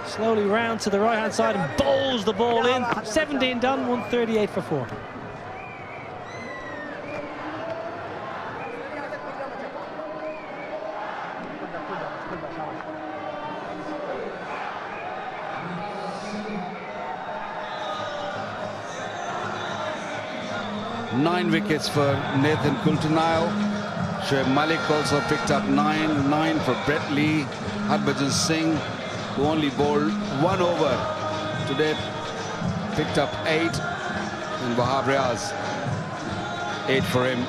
slowly round to the right hand side and bowls the ball in. 17 done, 138 for 4. Nine wickets for Nathan Coulter-Nile. Shoaib Malik also picked up 9 for Brett Lee. Harbhajan Singh, who only bowled 1 over today, picked up 8. And Wahab Riaz, 8 for him.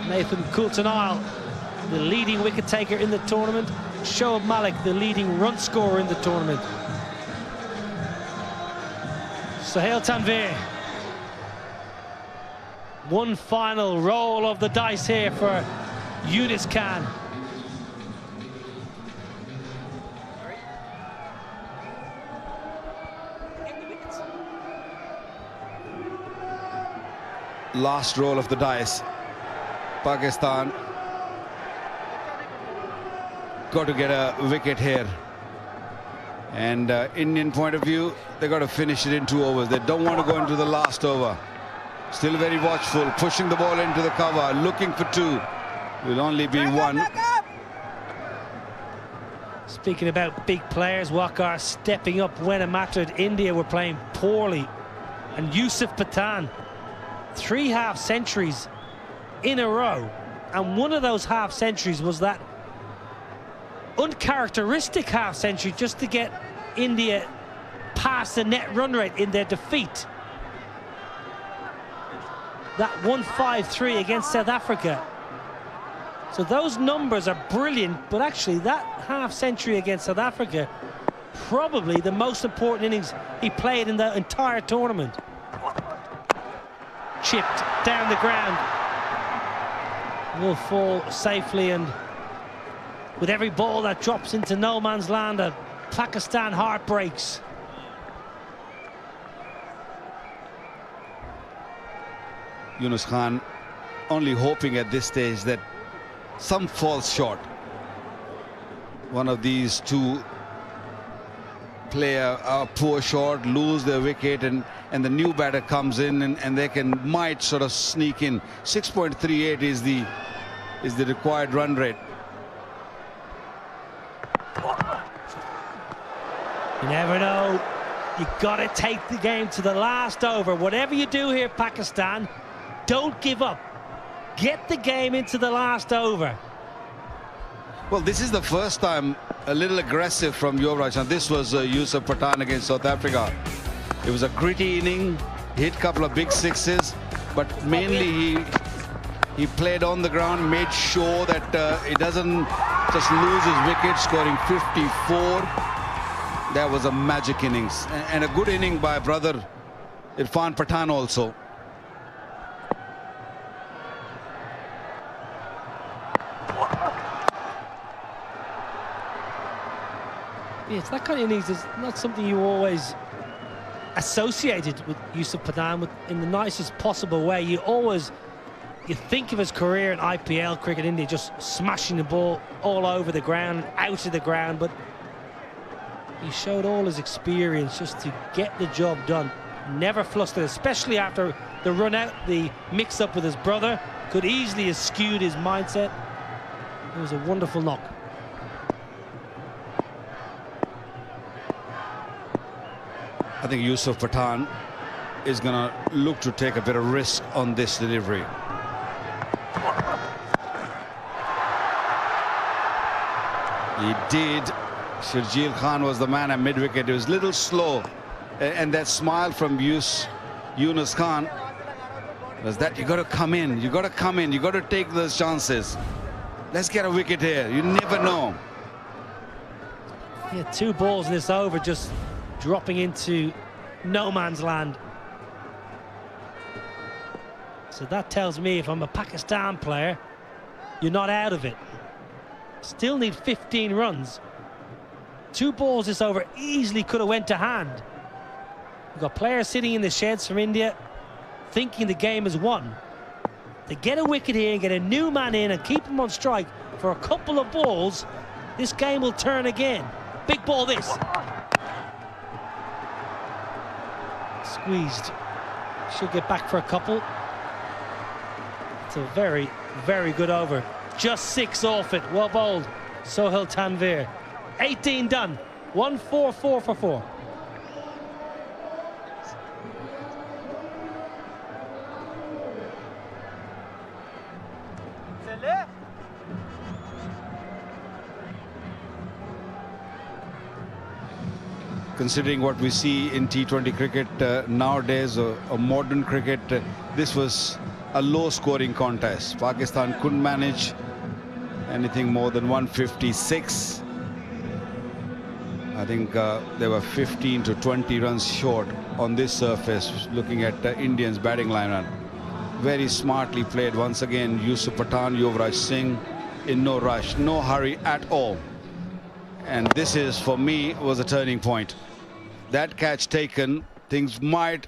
Nathan Coulter-Nile, the leading wicket taker in the tournament. Shoaib Malik, the leading run scorer in the tournament. Sohail Tanvir. One final roll of the dice here for Yunus Khan. Last roll of the dice. Pakistan got to get a wicket here. And Indian point of view, they got to finish it in 2 overs. They don't want to go into the last over. Still very watchful, pushing the ball into the cover, looking for 2. Will only be 1. Speaking about big players, Waqar stepping up when it mattered. India were playing poorly. And Yusuf Pathan, 3 half-centuries in a row. And one of those half-centuries was that uncharacteristic half-century just to get India past the net run rate in their defeat. That 153 against South Africa. So those numbers are brilliant, but actually that half-century against South Africa, probably the most important innings he played in the entire tournament. Chipped down the ground. Will fall safely, and with every ball that drops into no man's land, Pakistan heart breaks. Yunus Khan only hoping at this stage that some falls short. One of these 2 play a poor shot, lose their wicket, and the new batter comes in and they might sort of sneak in. 6.38 is the required run rate. You never know. You got to take the game to the last over. Whatever you do here, Pakistan, don't give up. Get the game into the last over. Well, this is the first time a little aggressive from Yuvraj, and this was Yusuf Pathan against South Africa. It was a gritty inning, hit a couple of big sixes, but mainly he played on the ground, made sure that he doesn't just lose his wicket, scoring 54. That was a magic innings, and a good inning by brother Irfan Pathan also. Yeah, it's that kind of innings is not something you always associated with Yusuf Pathan in the nicest possible way. You think of his career in IPL cricket, India just smashing the ball all over the ground, out of the ground, but he showed all his experience just to get the job done. Never flustered, especially after the run out, the mix up with his brother could easily have skewed his mindset. It was a wonderful knock. I think Yusuf Pathan is going to look to take a bit of risk on this delivery. He did. Shirjeel Khan was the man at mid-wicket. It was a little slow. And that smile from Yunus Khan was that you got to come in. You got to come in. You got to take those chances. Let's get a wicket here. You never know. Yeah, 2 balls in this over, just dropping into no man's land. So that tells me if I'm a Pakistan player, you're not out of it. Still need 15 runs. 2 balls this over easily could have went to hand. We've got players sitting in the sheds from India thinking the game is won. They get a wicket here and get a new man in and keep him on strike for a couple of balls, this game will turn again. Big ball this. Squeezed. Should get back for a couple. It's a very, very good over. Just 6 off it. Well bowled, Sohail Tanvir. 18 done. 1-4-4 for 4. Considering what we see in T20 cricket nowadays, or modern cricket, this was a low-scoring contest. Pakistan couldn't manage anything more than 156. I think they were 15 to 20 runs short on this surface, looking at Indians' batting lineup. Very smartly played once again. Yusuf Pathan, Yuvraj Singh in no rush, no hurry at all. And this is, for me, was a turning point. That catch taken, things would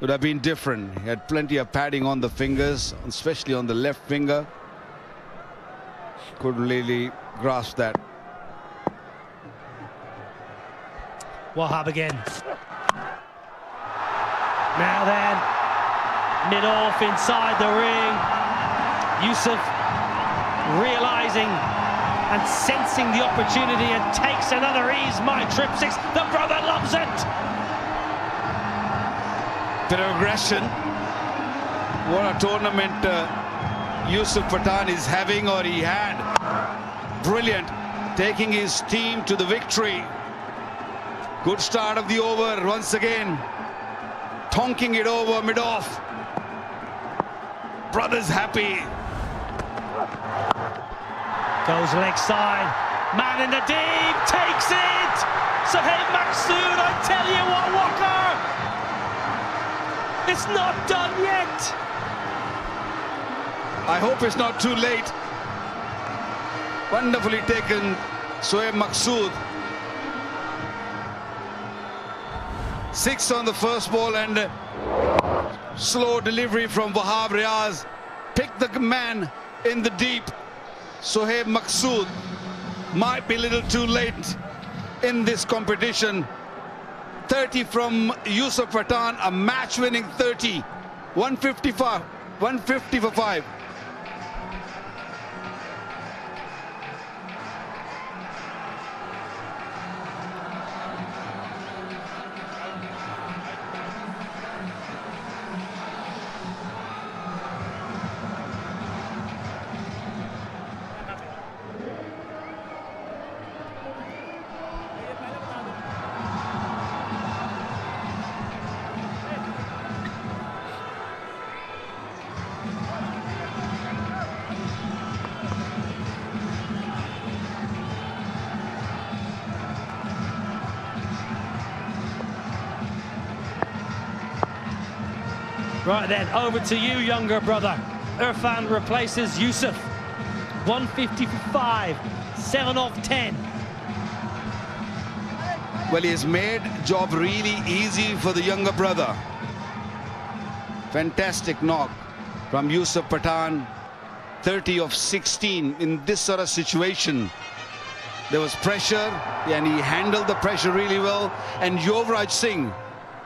have been different. He had plenty of padding on the fingers, especially on the left finger. Couldn't really grasp that. Wahab again. Now then, mid-off inside the ring. Yusuf realising and sensing the opportunity and takes another ease. My trip six. The brother loves it. Bit of aggression. What a tournament Yusuf Pathan is having, or he had. Brilliant. Taking his team to the victory. Good start of the over once again. Tonking it over mid-off. Brothers happy. Goes leg side. Man in the deep. Takes it. Sohaib Maksud, I tell you what, Walker. It's not done yet. I hope it's not too late. Wonderfully taken, Sohaib Maksud. 6 on the first ball and slow delivery from Wahab Riaz. Pick the man in the deep. Sohaib Maksud might be a little too late in this competition. 30 from Yusuf Pathan, a match-winning 30. 150 for 5. Right then, over to you, younger brother. Irfan replaces Yusuf. 150 for 5, 7 off 10. Well, he has made job really easy for the younger brother. Fantastic knock from Yusuf Pathan. 30 of 16 in this sort of situation. There was pressure and he handled the pressure really well. And Yuvraj Singh,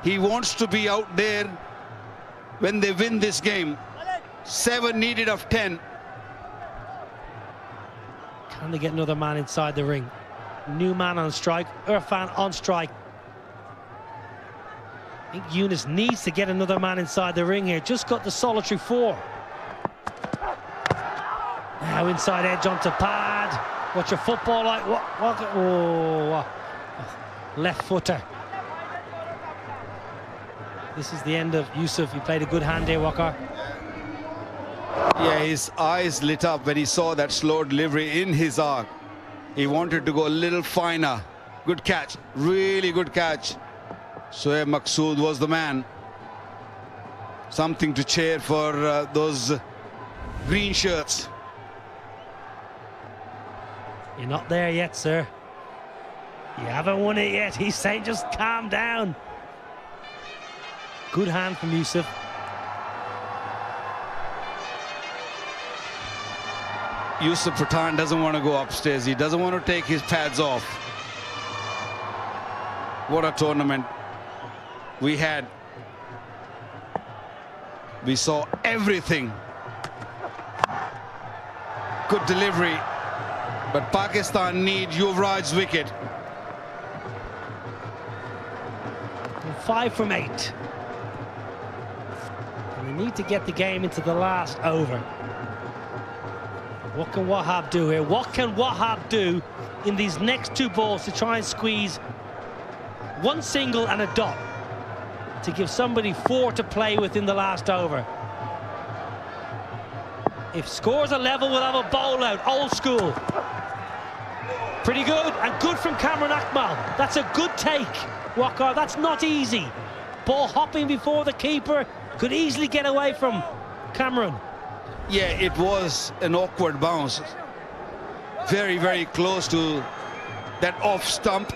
he wants to be out there when they win this game. 7 needed of 10. Can they get another man inside the ring? New man on strike, Irfan on strike. I think Yunus needs to get another man inside the ring here. Just got the solitary 4. Now inside edge onto pad. What's your football like? What? Oh, left footer. This is the end of Yusuf. He played a good hand here, Walker. Yeah, his eyes lit up when he saw that slow delivery in his arc. He wanted to go a little finer. Good catch, really good catch. Sohaib Maksud was the man. Something to cheer for those green shirts. You're not there yet, sir. You haven't won it yet. He's saying just calm down. Good hand from Yusuf. Yusuf Pathan doesn't want to go upstairs. He doesn't want to take his pads off. What a tournament we had. We saw everything. Good delivery. But Pakistan need Yuvraj's wicket. 5 from 8. And they need to get the game into the last over. What can Wahab do here? What can Wahab do in these next 2 balls to try and squeeze 1 single and a dot to give somebody 4 to play with in the last over? If scores are level, we'll have a bowl out, old school. Pretty good, and good from Cameron Akmal. That's a good take, Walker. That's not easy. Ball hopping before the keeper, could easily get away from Cameron. Yeah, it was an awkward bounce. Very, very close to that off stump.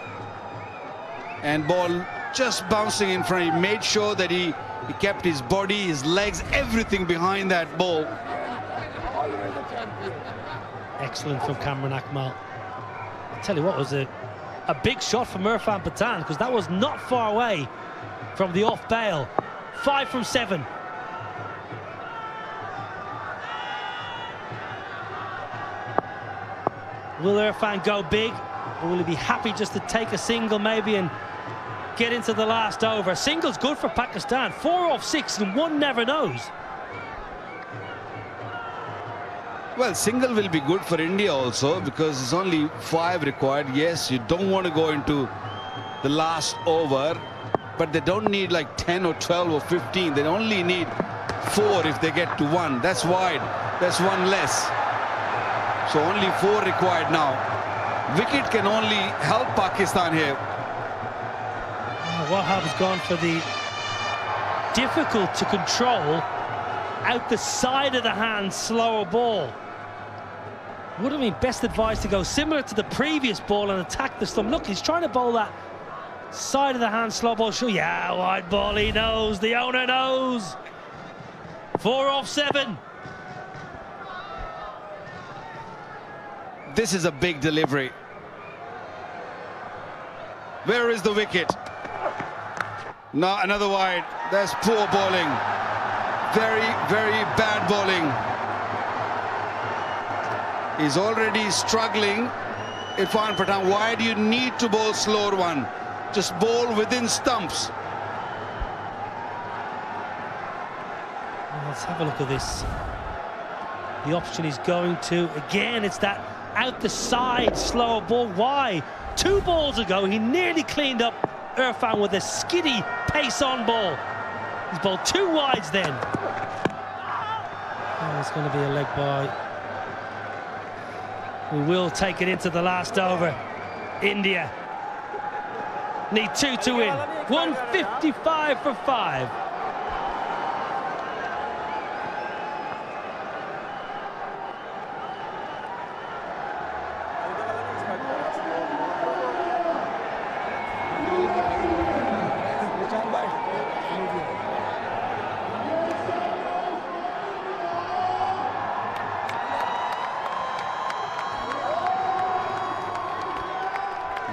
And ball just bouncing in front. He made sure that he kept his body, his legs, everything behind that ball. Excellent from Cameron Akmal. I tell you what, was a a big shot from Irfan Pathan, because that was not far away from the off bail. 5 from 7. Will Irfan go big, or will he be happy just to take a single maybe and get into the last over? Single's good for Pakistan. 4 off 6, and one never knows. Well, single will be good for India also, because it's only 5 required. Yes, you don't want to go into the last over, but they don't need like 10 or 12 or 15. They only need 4 if they get to 1. That's wide. That's 1 less. So only 4 required now. Wicket can only help Pakistan here. Wahab has gone for the difficult to control, out the side of the hand, slower ball. Would have been best advised to go similar to the previous ball and attack the stump. Look, he's trying to bowl that side of the hand slow ball. Sure, yeah, wide ball, he knows, the owner knows. 4 off 7. This is a big delivery. Where is the wicket? No, another wide. That's poor bowling. Very, very bad bowling. He's already struggling. Irfan Pathan, why do you need to bowl slower one? Just bowl within stumps. Let's have a look at this. The option he's going to, again, it's that out the side slower ball. Why? 2 balls ago, he nearly cleaned up Irfan with a skiddy pace on ball. He's bowled 2 wides then. Oh, it's going to be a leg bye. We will take it into the last over. India need 2 to win. 155 for 5.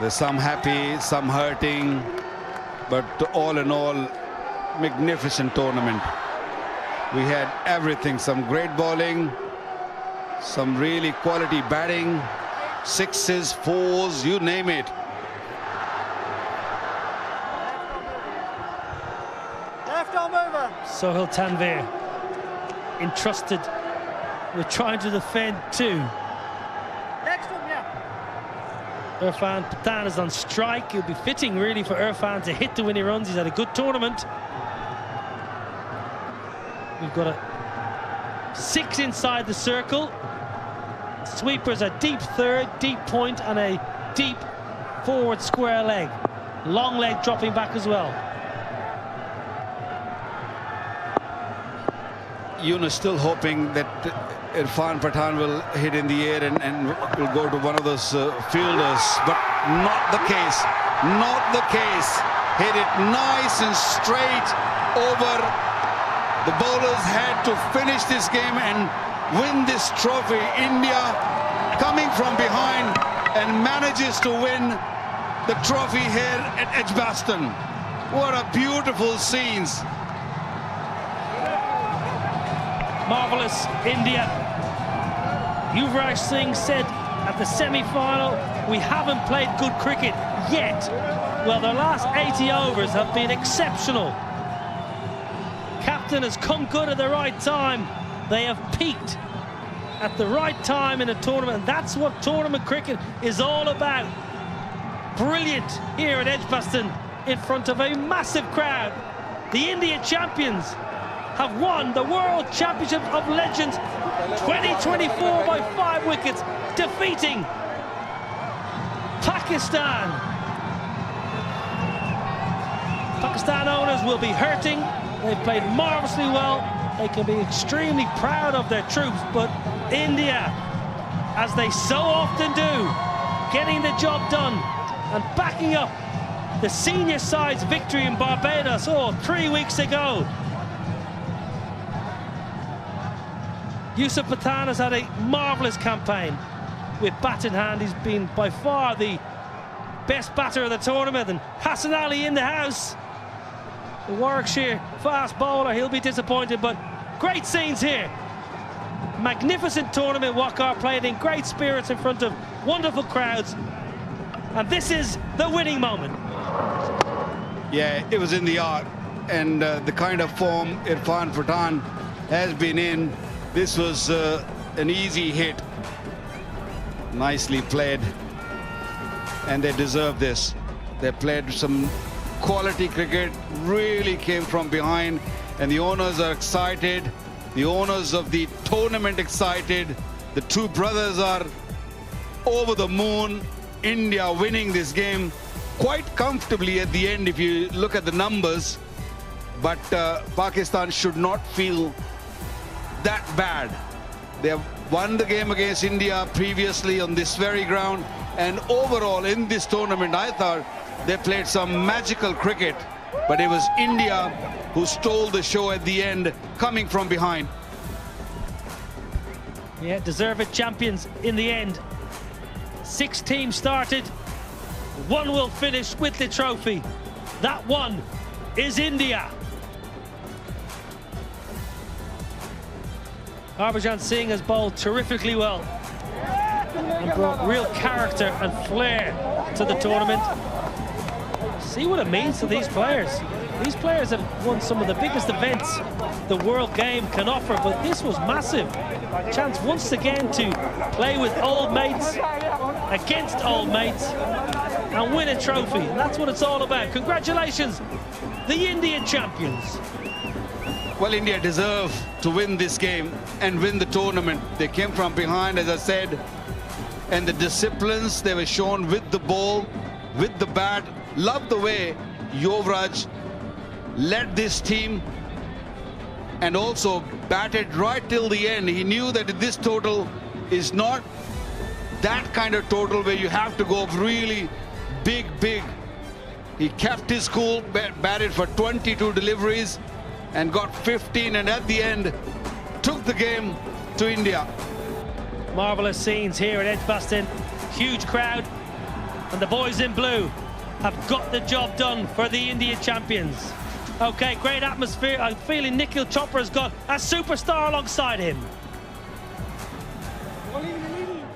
There's some happy, some hurting, but all in all, magnificent tournament. We had everything, some great bowling, some really quality batting, 6s, 4s, you name it. Left arm over. Sohail Tanvir entrusted with trying to defend 2. Next one, yeah. Irfan Pathan is on strike. It would be fitting really for Irfan to hit the winning runs. He's had a good tournament. We've got a 6 inside the circle. Sweepers a deep third, deep point, and a deep forward square leg. Long leg dropping back as well. Yunus still hoping that Irfan Pathan will hit in the air and will go to one of those fielders, but not the case. Not the case. Hit it nice and straight over. The bowlers had to finish this game and win this trophy. India coming from behind and manages to win the trophy here at Edgbaston. What a beautiful scenes. Marvellous, India. Yuvraj Singh said at the semi-final, we haven't played good cricket yet. Well, their last 80 overs have been exceptional. Captain has come good at the right time. They have peaked at the right time in a tournament, and that's what tournament cricket is all about. Brilliant here at Edgbaston in front of a massive crowd. The India champions have won the World Championship of Legends 2024 by 5 wickets, defeating Pakistan. Pakistan owners will be hurting. They've played marvellously well. They can be extremely proud of their troops, but India, as they so often do, getting the job done and backing up the senior side's victory in Barbados 3 weeks ago. Yusuf Pathan has had a marvellous campaign. With bat in hand, he's been by far the best batter of the tournament, and Hassan Ali in the house. The Warwickshire fast bowler, he'll be disappointed, but great scenes here. Magnificent tournament Waqar played in, great spirits in front of wonderful crowds, and this is the winning moment. Yeah, it was in the art, and the kind of form Irfan Pathan has been in, this was an easy hit. Nicely played, and they deserve this. They played some quality cricket, really came from behind, and the owners are excited. The owners of the tournament excited. The two brothers are over the moon. India winning this game quite comfortably at the end if you look at the numbers. But Pakistan should not feel that bad. They have won the game against India previously on this very ground, and overall in this tournament I thought they played some magical cricket, but it was India who stole the show at the end, coming from behind. Yeah, deserved champions in the end. 6 teams started, 1 will finish with the trophy. That one is India. Harbhajan Singh has bowled terrifically well and brought real character and flair to the tournament. See what it means to these players. These players have won some of the biggest events the world game can offer, but this was massive. Chance once again to play with old mates, against old mates, and win a trophy. And that's what it's all about. Congratulations, the Indian champions. Well, India deserve to win this game and win the tournament. They came from behind, as I said, and the disciplines they were shown with the ball, with the bat. Love the way Yuvraj led this team and also batted right till the end. He knew that this total is not that kind of total where you have to go really big. He kept his cool, batted for 22 deliveries and got 15, and at the end took the game to India. Marvellous scenes here at Edgbaston. Huge crowd, and the boys in blue have got the job done for the Indian champions. Okay, great atmosphere. I'm feeling Nikhil Chopra has got a superstar alongside him.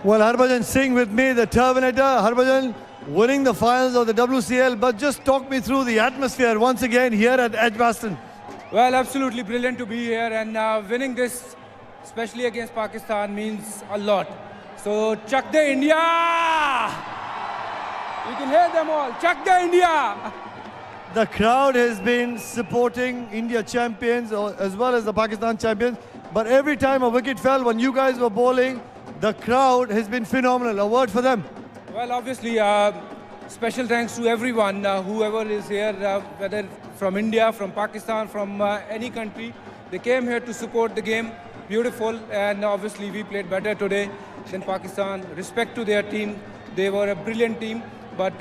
Well, Harbhajan Singh with me, the Terminator. Harbhajan winning the finals of the WCL, but just talk me through the atmosphere once again here at Edgbaston. Well, absolutely brilliant to be here, and winning this, especially against Pakistan, means a lot. So, chuck the India! You can hear them all. Chuck the India! The crowd has been supporting India champions as well as the Pakistan champions. But every time a wicket fell when you guys were bowling, the crowd has been phenomenal. A word for them. Well, obviously, special thanks to everyone, whoever is here, whether from India, from Pakistan, from any country. They came here to support the game. Beautiful, and obviously we played better today than Pakistan. Respect to their team. They were a brilliant team, but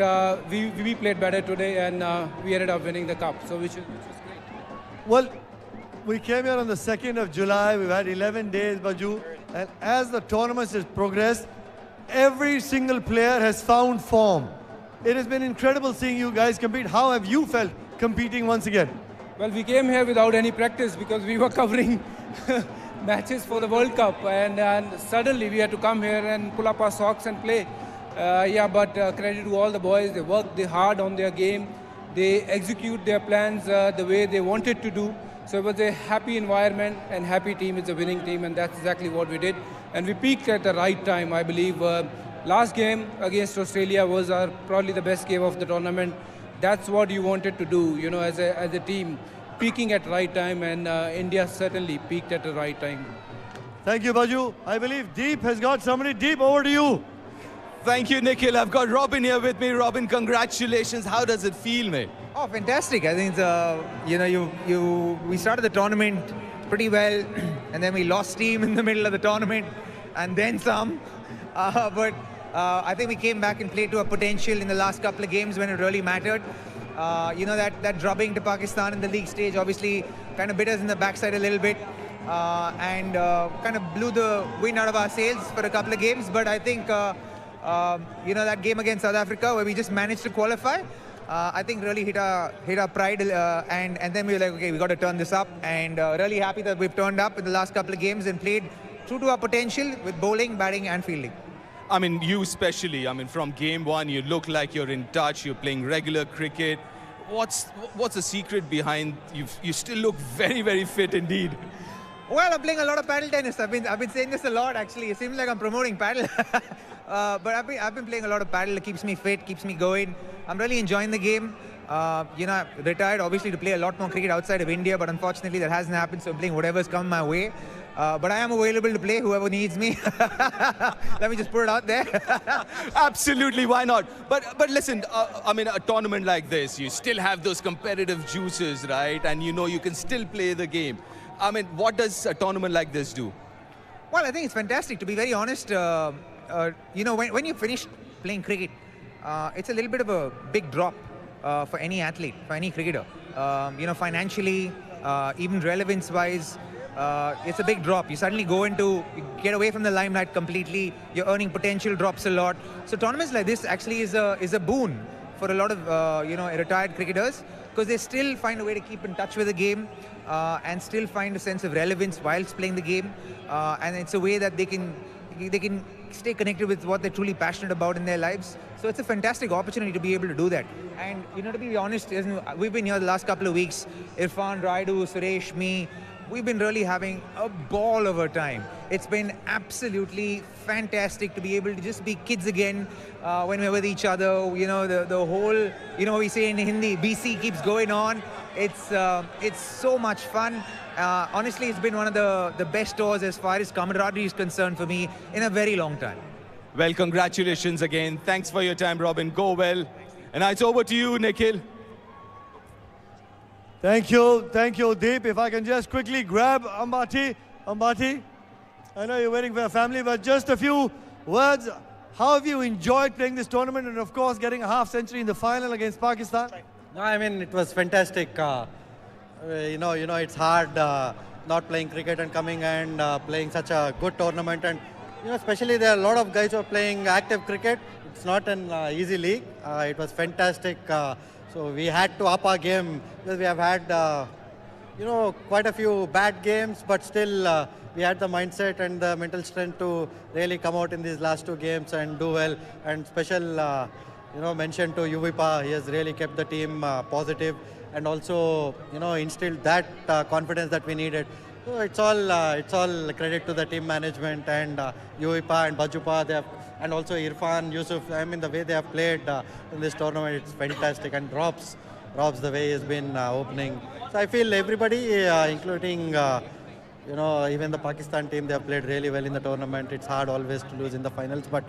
we played better today, and we ended up winning the cup, so which was great. Well, we came here on the 2nd of July. We've had 11 days, Baju, and as the tournament has progressed, every single player has found form. It has been incredible seeing you guys compete. How have you felt competing once again? Well, we came here without any practice because we were covering matches for the World Cup, and suddenly we had to come here and pull up our socks and play. But credit to all the boys. They worked hard on their game. They execute their plans the way they wanted to do. So it was a happy environment, and happy team is a winning team, and that's exactly what we did. And we peaked at the right time, I believe. Last game against Australia was probably the best game of the tournament. That's what you wanted to do, you know, as a team, peaking at the right time, and India certainly peaked at the right time. Thank you, Baju. I believe Deep has got somebody. Deep, over to you. Thank you, Nikhil. I've got Robin here with me. Robin, congratulations. How does it feel, mate? Oh, fantastic. I think, we started the tournament pretty well, and then we lost steam in the middle of the tournament, and then some. But I think we came back and played to our potential in the last couple of games when it really mattered. That drubbing to Pakistan in the league stage obviously kind of bit us in the backside a little bit, and kind of blew the wind out of our sails for a couple of games. But I think That game against South Africa where we just managed to qualify, I think really hit our pride, and then we were like, okay, we got to turn this up, and really happy that we've turned up in the last couple of games and played true to our potential with bowling, batting and fielding. I mean, you especially, I mean, from game one, you look like you're in touch, you're playing regular cricket. What's the secret behind you still look very, very fit indeed? Well, I'm playing a lot of paddle tennis. I've been saying this a lot actually. It seems like I'm promoting paddle. But I've been playing a lot of paddle. It keeps me fit, keeps me going. I'm really enjoying the game. I retired obviously to play a lot more cricket outside of India, but unfortunately that hasn't happened, so I'm playing whatever's come my way. But I am available to play, whoever needs me. Let me just put it out there. Absolutely, why not? But listen, I mean, a tournament like this, you still have those competitive juices, right? And you can still play the game. I mean, what does a tournament like this do? Well, I think it's fantastic. To be very honest, when you finish playing cricket, it's a little bit of a big drop for any athlete, for any cricketer. Financially, even relevance-wise, it's a big drop. You suddenly you get away from the limelight completely. Your earning potential drops a lot. So tournaments like this actually is a boon for a lot of retired cricketers, because they still find a way to keep in touch with the game and still find a sense of relevance whilst playing the game. And it's a way that they can stay connected with what they're truly passionate about in their lives. So it's a fantastic opportunity to be able to do that. And to be honest, we've been here the last couple of weeks. Irfan, Raidu, Suresh, me. We've been really having a ball of a time. It's been absolutely fantastic to be able to just be kids again when we're with each other. The whole, we say in Hindi, BC keeps going on. It's so much fun. Honestly, it's been one of the best tours as far as camaraderie is concerned for me in a very long time. Well, congratulations again. Thanks for your time, Robin. Go well. And now it's over to you, Nikhil. Thank you, Deep. If I can just quickly grab Ambati. Ambati, I know you're waiting for your family, but just a few words. How have you enjoyed playing this tournament and, of course, getting a half century in the final against Pakistan? No, I mean, it was fantastic. It's hard not playing cricket and coming and playing such a good tournament. And, especially there are a lot of guys who are playing active cricket. It's not an easy league. It was fantastic. So we had to up our game because we have had, quite a few bad games, but still we had the mindset and the mental strength to really come out in these last two games and do well. And special, mention to Yuvipa. He has really kept the team positive and also, instilled that confidence that we needed. So it's all credit to the team management and Yuvipa and Bajupa. And also Irfan, Yusuf, I mean, the way they have played in this tournament, it's fantastic. And Robs, the way he's been opening. So I feel everybody, including, even the Pakistan team, they have played really well in the tournament. It's hard always to lose in the finals, but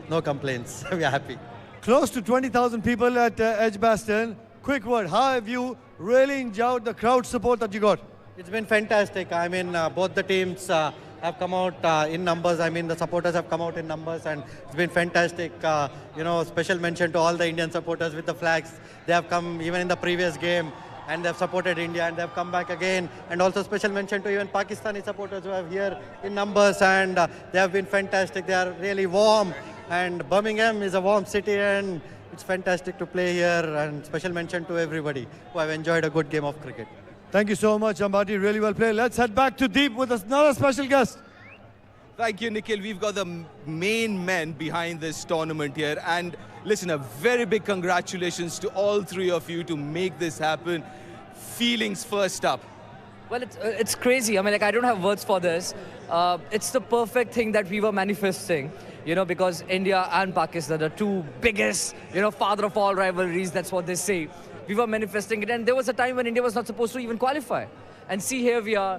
no complaints. We are happy. Close to 20,000 people at Edgbaston. Quick word, how have you really enjoyed the crowd support that you got? It's been fantastic. I mean, both the teams have come out in numbers. I mean, the supporters have come out in numbers, and it's been fantastic. Special mention to all the Indian supporters with the flags. They have come even in the previous game, and they've supported India, and they've come back again. And also special mention to even Pakistani supporters who are here in numbers, and they have been fantastic. They are really warm, and Birmingham is a warm city, and it's fantastic to play here. And special mention to everybody who have enjoyed a good game of cricket. Thank you so much, Ambati. Really well played. Let's head back to Deep with another special guest. Thank you, Nikhil. We've got the main men behind this tournament here. And listen, a very big congratulations to all three of you to make this happen. Feelings first up. Well, it's crazy. I mean, I don't have words for this. It's the perfect thing that we were manifesting, because India and Pakistan are two biggest, father of all rivalries. That's what they say. We were manifesting it, and there was a time when India was not supposed to even qualify. And see, here we are,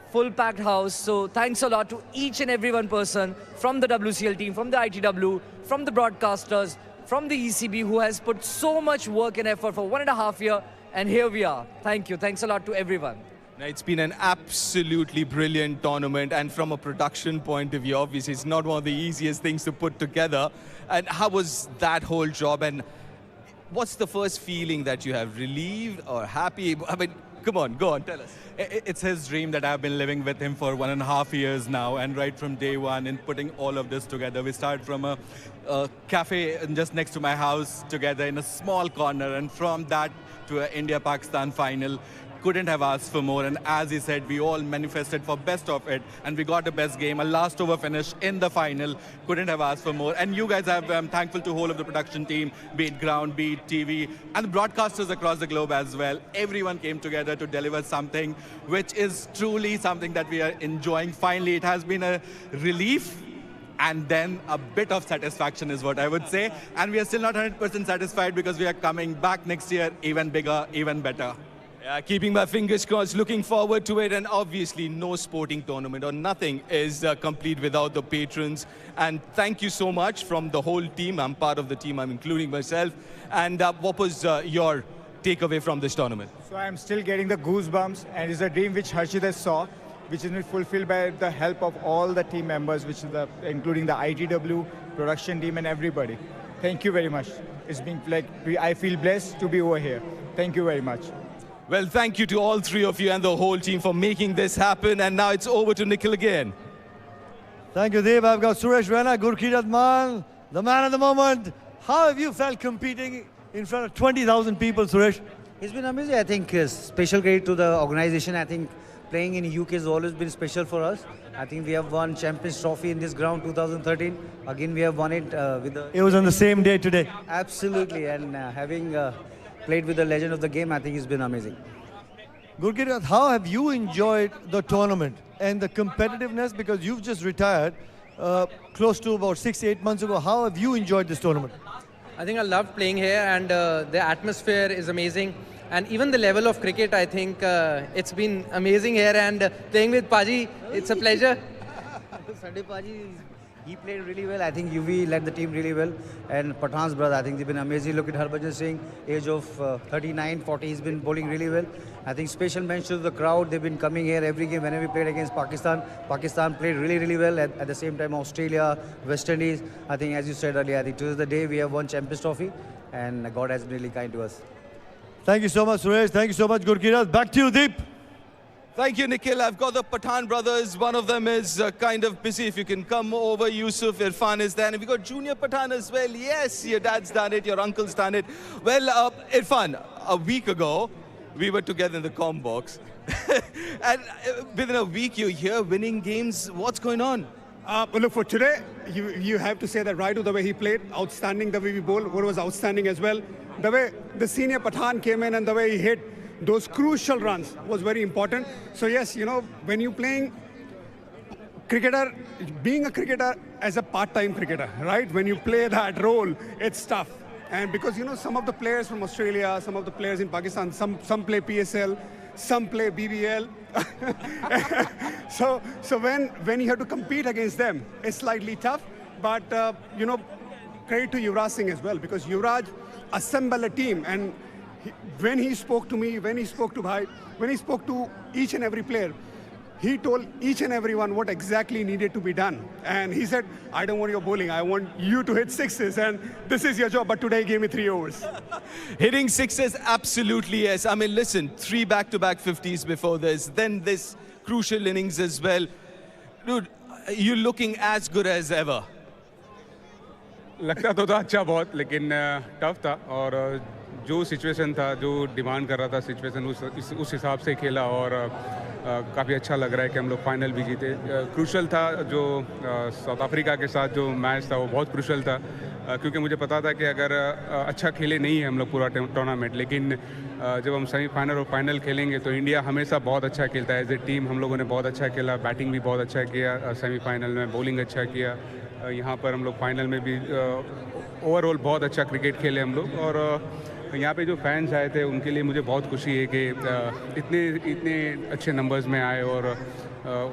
full packed house. So thanks a lot to each and every one person from the WCL team, from the ITW, from the broadcasters, from the ECB, who has put so much work and effort for 1.5 years. And here we are. Thank you. Thanks a lot to everyone. Now, it's been an absolutely brilliant tournament, and from a production point of view, obviously, it's not one of the easiest things to put together. And how was that whole job? And what's the first feeling that you have? Relieved or happy? I mean, Come on, go on, tell us. It's his dream that I've been living with him for 1.5 years now, and right from day one in putting all of this together. We started from a cafe just next to my house together in a small corner, and from that to an India-Pakistan final. Couldn't have asked for more, and as he said, we all manifested for best of it, and we got the best game, a last over finish in the final. Couldn't have asked for more, and you guys have, I'm thankful to whole of the production team, be it ground, be it TV, and the broadcasters across the globe as well. Everyone came together to deliver something which is truly something that we are enjoying. Finally, it has been a relief, and then a bit of satisfaction is what I would say, and we are still not 100% satisfied because we are coming back next year even bigger, even better. Yeah, keeping my fingers crossed, looking forward to it, and obviously no sporting tournament or nothing is complete without the patrons. And thank you so much from the whole team. I'm part of the team, I'm including myself. And what was your takeaway from this tournament? So I'm still getting the goosebumps, and it's a dream which Harshit saw, which has been fulfilled by the help of all the team members, which is including the ITW, production team, and everybody. Thank you very much. It's been like, I feel blessed to be over here. Thank you very much. Well, thank you to all three of you and the whole team for making this happen. And now it's over to Nikhil again. Thank you, Dev. I've got Suresh Raina, Gurkirat Man, the man of the moment. How have you felt competing in front of 20,000 people, Suresh? It's been amazing. I think special credit to the organization. I think playing in UK has always been special for us. I think we have won Champions Trophy in this ground 2013. Again, we have won it with the... It was on the same day today. Absolutely. And having played with the legend of the game, I think it's been amazing. Gurkirat, how have you enjoyed the tournament and the competitiveness? Because you've just retired close to about 6-8 months ago. How have you enjoyed this tournament? I think I loved playing here, and the atmosphere is amazing. And even the level of cricket, I think it's been amazing here. And playing with Paji, it's a pleasure. Sunday Paji, he played really well. I think UV led the team really well. And Pathan's brother, I think they've been amazing. Look at Harbhajan Singh, age of 39, 40, he's been bowling really well. I think special mention to the crowd. They've been coming here every game whenever we played against Pakistan. Pakistan played really, really well. At the same time, Australia, West Indies. I think, as you said earlier, I think today is the day we have won Champions Trophy. And God has been really kind to us. Thank you so much, Suresh. Thank you so much, Gurkirat. Back to you, Deep. Thank you, Nikhil. I've got the Pathan brothers. One of them is kind of busy. If you can come over, Yusuf, Irfan is there. And we've got Junior Pathan as well. Yes, your dad's done it, your uncle's done it. Well, Irfan, a week ago, we were together in the comm box. And within a week, you're here winning games. What's going on? Look, for today, you have to say that Raidu, the way he played, outstanding. The way we bowled, what was outstanding as well. The way the senior Pathan came in and the way he hit those crucial runs was very important. So yes, you know, when you're playing cricketer, being a cricketer as a part-time cricketer, right? When you play that role, it's tough. And because, you know, some of the players from Australia, some of the players in Pakistan, some play PSL, some play BBL. so when you have to compete against them, it's slightly tough. But, you know, credit to Yuvraj Singh as well, because Yuvraj assembled a team. And when he spoke to me, when he spoke to Bhai, when he spoke to each and every player, he told each and everyone what exactly needed to be done. And he said, I don't want your bowling, I want you to hit sixes, and this is your job. But today he gave me 3 overs. Hitting sixes, absolutely yes. I mean, listen, 3 back-to-back 50s before this, then this crucial innings as well. Dude, you're looking as good as ever. लगता तो था अच्छा बहुत, लेकिन tough था और जो situation था, जो डिमांड कर रहा था सिचुएशन, उस हिसाब से खेला और काफ़ी अच्छा लग रहा है कि हम लोग फाइनल भी जीते। क्रूशल था जो साउथ अफ्रीका के साथ जो मैच था वो बहुत क्रूशल था, क्योंकि मुझे पता था कि अगर अच्छा खेले नहीं है हम लोग पूरा टूर्नामेंट, लेकिन जब हम सेमीफाइनल और फाइनल खेलेंगे तो इंडिया हमेशा बहुत अच्छा खेलता है। एज ए टीम हम लोगों ने बहुत अच्छा खेला, बैटिंग भी बहुत अच्छा किया सेमीफाइनल में, बॉलिंग अच्छा किया, यहाँ पर हम लोग फाइनल में भी ओवरऑल बहुत अच्छा क्रिकेट खेले हम लोग। और यहाँ पे जो फैंस आए थे उनके लिए मुझे बहुत खुशी है कि इतने अच्छे नंबर्स में आए और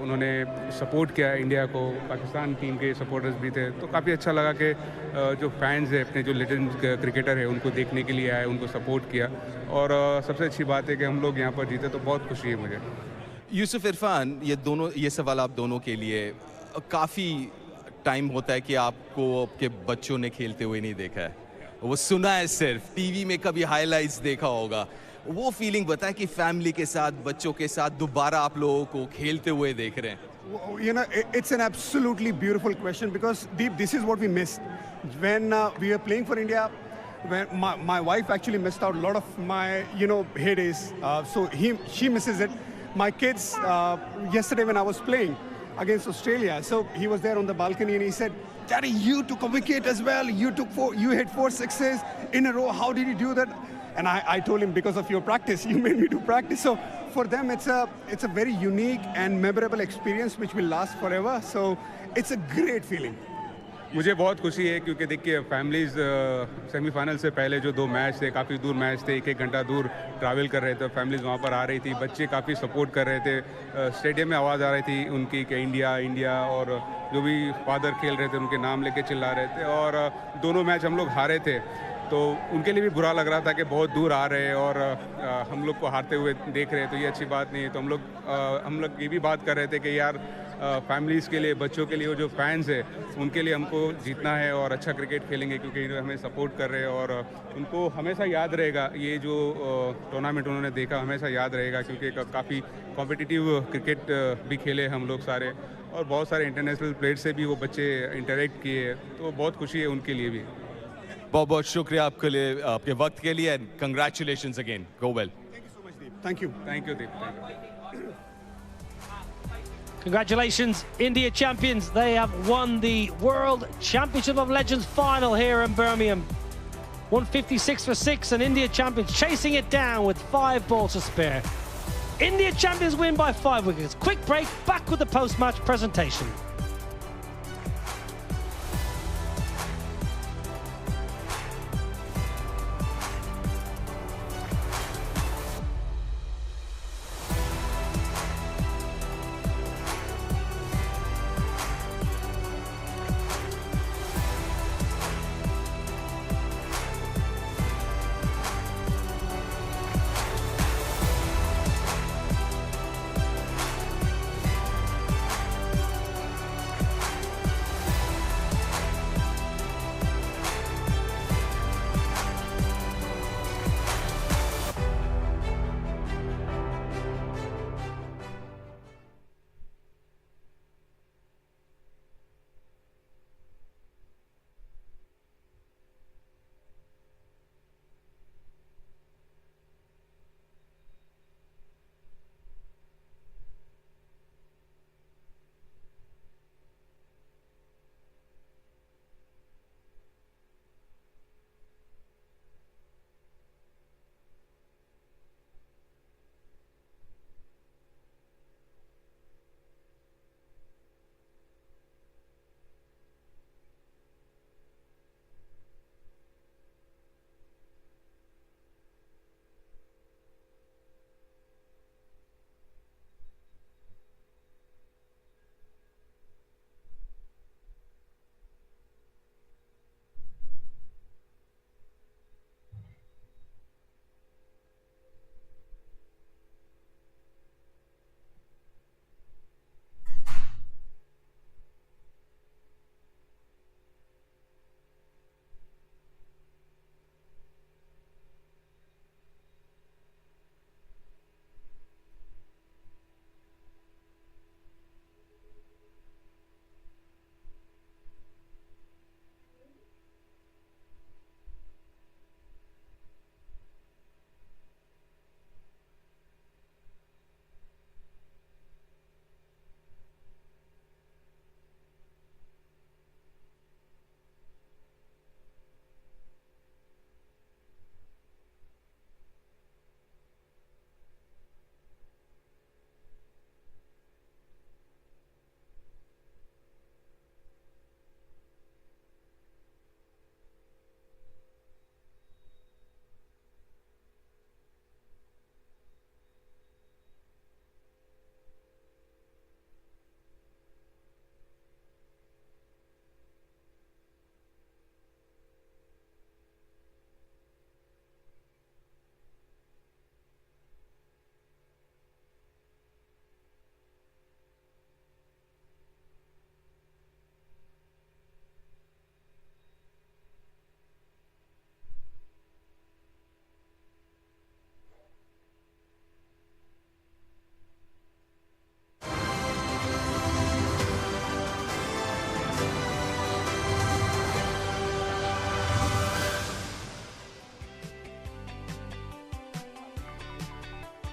उन्होंने सपोर्ट किया इंडिया को। पाकिस्तान टीम के सपोर्टर्स भी थे, तो काफ़ी अच्छा लगा कि जो फैंस हैं अपने जो लेजेंड क्रिकेटर है उनको देखने के लिए आए, उनको सपोर्ट किया। और सबसे अच्छी बात है कि हम लोग यहाँ पर जीते, तो बहुत खुशी है मुझे। यूसुफ, इरफान, ये सवाल आप दोनों के लिए। काफ़ी टाइम होता है कि आपको आपके बच्चों ने खेलते हुए नहीं देखा है, वो सुना है सिर्फ टीवी में, कभी हाइलाइट्स देखा होगा। वो फीलिंग बताएं कि फैमिली के साथ, बच्चों के साथ दोबारा आप लोगों को खेलते हुए देख रहे हैं. You know, it's an absolutely beautiful question because Deep, this is what we missed when we were playing for India. When my wife actually missed out a lot of my, you know, heydays. So she misses it. My kids, yesterday when I was playing against Australia, so he was there on the balcony and he said, "Daddy, you took a wicket as well. You hit 4 sixes in a row. How did you do that?" And I told him, because of your practice, you made me do practice. So for them, it's a very unique and memorable experience which will last forever. So it's a great feeling. मुझे बहुत खुशी है क्योंकि देखिए families semifinal से पहले जो 2 match थे, काफ़ी दूर मैच थे, 1-1 घंटा दूर ट्रैवल कर रहे थे, फैमिलीज वहाँ पर आ रही थी, बच्चे काफ़ी सपोर्ट कर रहे थे, स्टेडियम में आवाज़ आ रही थी उनकी कि इंडिया इंडिया, और जो भी फादर खेल रहे थे उनके नाम लेके चिल्ला रहे थे, और दोनों मैच हम लोग हारे थे, तो उनके लिए भी बुरा लग रहा था कि बहुत दूर आ रहे हैं और हम लोग को हारते हुए देख रहे हैं, तो ये अच्छी बात नहीं है. तो हम लोग ये भी बात कर रहे थे कि यार फैमिलीज़ के लिए, बच्चों के लिए, वो जो फैंस है उनके लिए हमको जीतना है और अच्छा क्रिकेट खेलेंगे क्योंकि हमें सपोर्ट कर रहे हैं, और उनको हमेशा याद रहेगा ये जो टूर्नामेंट उन्होंने देखा, हमेशा याद रहेगा क्योंकि काफ़ी कॉम्पिटिटिव क्रिकेट भी खेले हम लोग सारे, और बहुत सारे इंटरनेशनल प्लेयर से भी वो बच्चे इंटरेक्ट किए, तो बहुत खुशी है उनके लिए भी. बहुत बहुत शुक्रिया आपके लिए, आपके वक्त के लिए, and congratulations again. Go well. Thank you. Thank you, Deep. Thank you. Congratulations, India champions. They have won the World Championship of Legends final here in Birmingham. 156 for 6, and India champions chasing it down with 5 balls to spare. India champions win by 5 wickets. Quick break, back with the post-match presentation.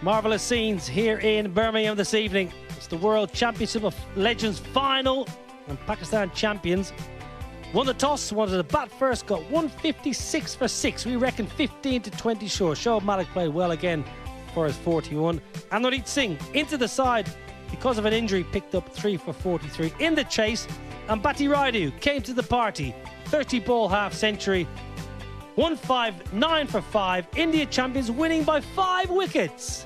Marvellous scenes here in Birmingham this evening. It's the World Championship of Legends final, and Pakistan champions won the toss, wanted to bat first, got 156 for 6. We reckon 15 to 20 short. Shoaib Malik played well again for his 41. And Rohit Singh into the side because of an injury, picked up 3 for 43. In the chase, and Bati Raidu came to the party. 30-ball half-century. 159 for 5. India champions winning by 5 wickets.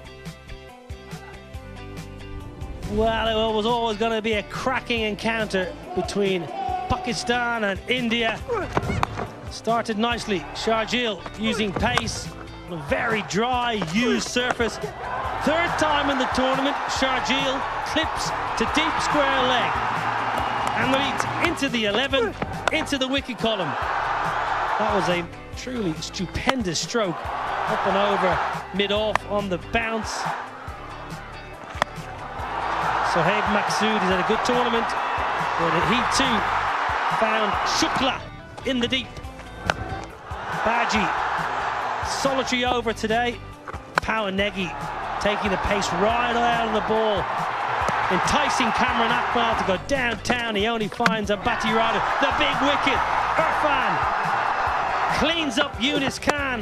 Well, it was always going to be a cracking encounter between Pakistan and India. Started nicely. Sharjeel using pace on a very dry, used surface. Third time in the tournament, Sharjeel clips to deep square leg. And Rohit into the 11, into the wicket column. That was a truly stupendous stroke. Up and over, mid-off on the bounce. Sohaib Maqsood, he's had a good tournament, but he too found Shukla in the deep. Baji, solitary over today. Power Negi taking the pace right out of the ball, enticing Cameron Akmal to go downtown. He only finds Bati Raidu, the big wicket. Irfan cleans up Yunus Khan.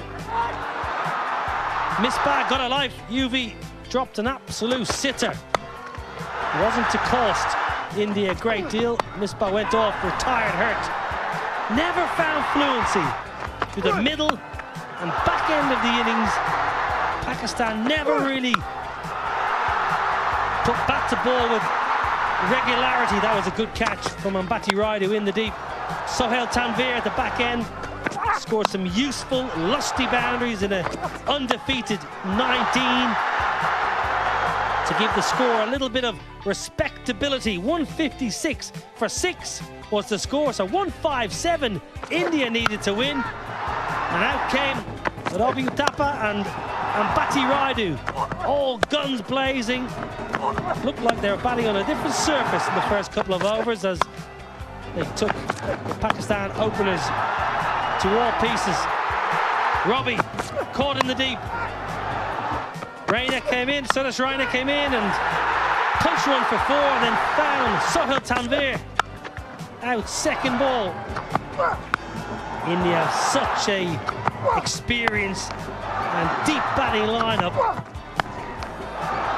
Misbah got a life. UV dropped an absolute sitter. Wasn't to cost India a great deal. Misbah went off, retired hurt. Never found fluency to the middle and back end of the innings. Pakistan never really put bat to ball with regularity. That was a good catch from Bati Raidu in the deep. Sohail Tanvir at the back end scored some useful, lusty boundaries in an undefeated 19. To give the score a little bit of respectability. 156 for 6 was the score, so 157 India needed to win. And out came Ravi Uthappa and Bati Raidu, all guns blazing. Looked like they were batting on a different surface in the first couple of overs as they took the Pakistan openers to all pieces. Robbie caught in the deep. Raina came in, Suresh Raina came in and punched one for 4, and then found Sohail Tanvir out second ball. India have such a experienced and deep batting lineup.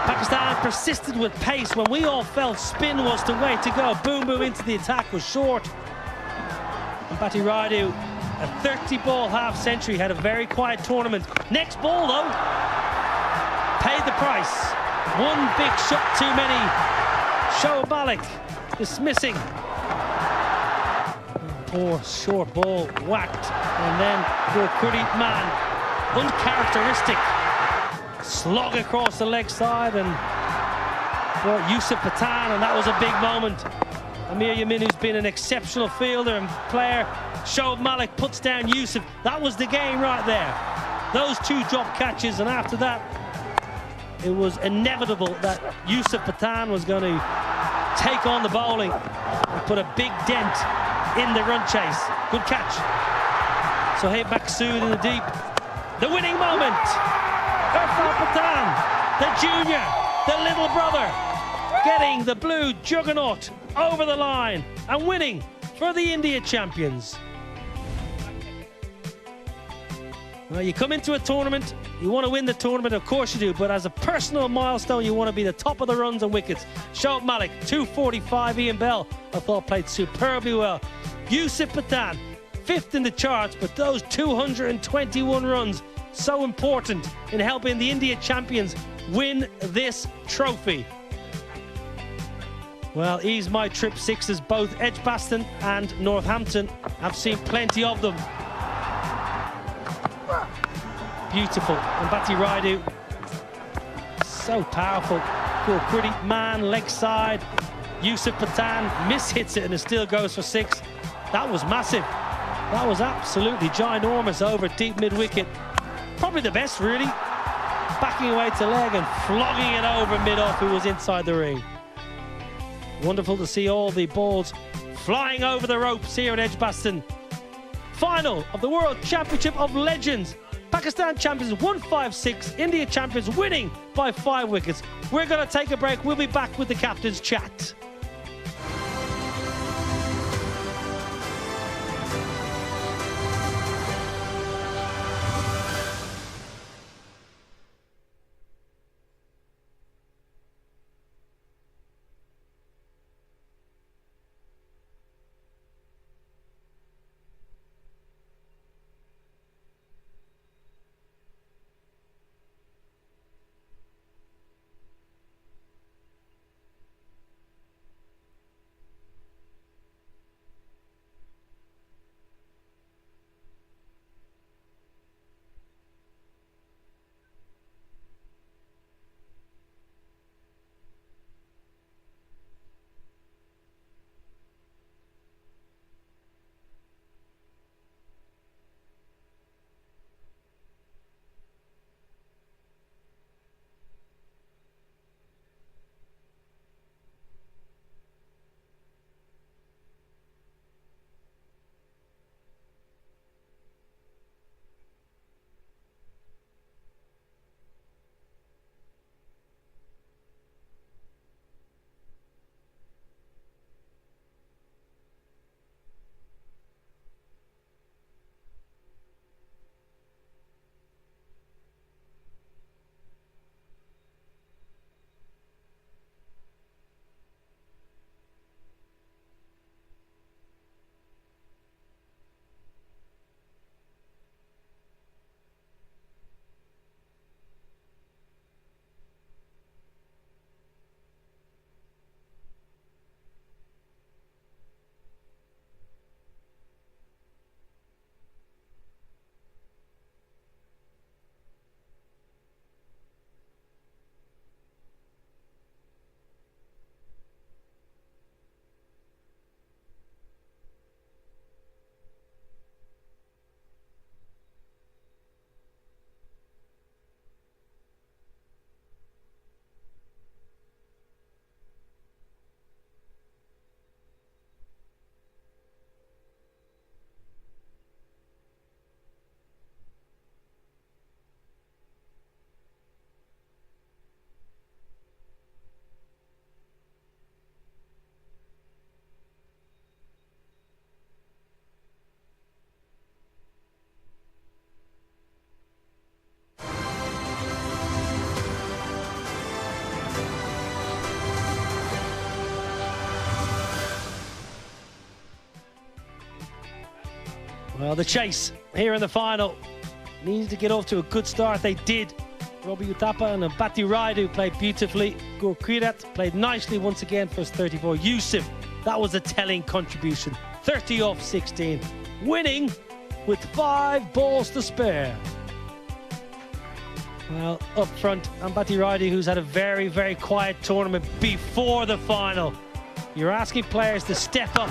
Pakistan persisted with pace when we all felt spin was the way to go. Boom boom into the attack was short. And Bati Raidu, a 30-ball half-century, had a very quiet tournament. Next ball though, paid the price. One big shot too many. Shoaib Malik dismissing. Poor short ball whacked, and then Gurpreet Man, uncharacteristic slog across the leg side and brought Yusuf Pathan, and that was a big moment. Amir Yamin, who's been an exceptional fielder and player. Shoaib Malik puts down Yusuf. That was the game right there. Those 2 drop catches, and after that it was inevitable that Yusuf Pathan was going to take on the bowling and put a big dent in the run chase. Good catch. Sohaib Maqsood in the deep. The winning moment. Irfan Pathan, the junior, the little brother, getting the blue juggernaut over the line and winning for the India champions. Well, you come into a tournament, you want to win the tournament, of course you do, but as a personal milestone, you want to be the top of the runs and wickets. Shoaib Malik, 245. Ian Bell, I thought, played superbly well. Yusuf Pathan, 5th in the charts, but those 221 runs, so important in helping the India champions win this trophy. Well, ease my trip sixes, both Edgbaston and Northampton. I've seen plenty of them. Beautiful. And Bati Raidu, so powerful. Gurpreet Man, leg side. Yusuf Pathan mishits it and it still goes for 6. That was massive. That was absolutely ginormous over deep mid-wicket. Probably the best, really. Backing away to leg and flogging it over mid-off, who was inside the ring. Wonderful to see all the balls flying over the ropes here at Edgbaston. Final of the World Championship of Legends. Pakistan champions 156, India champions winning by 5 wickets. We're going to take a break. We'll be back with the captain's chat. Well, the chase here in the final needed to get off to a good start. They did. Robbie Uthappa and Bhatti Raidu played beautifully. Gurkirat played nicely once again for his 34. Yusuf, that was a telling contribution. 30 off 16. Winning with 5 balls to spare. Well, up front, Bhatti Raidu, who's had a very, very quiet tournament before the final. You're asking players to step up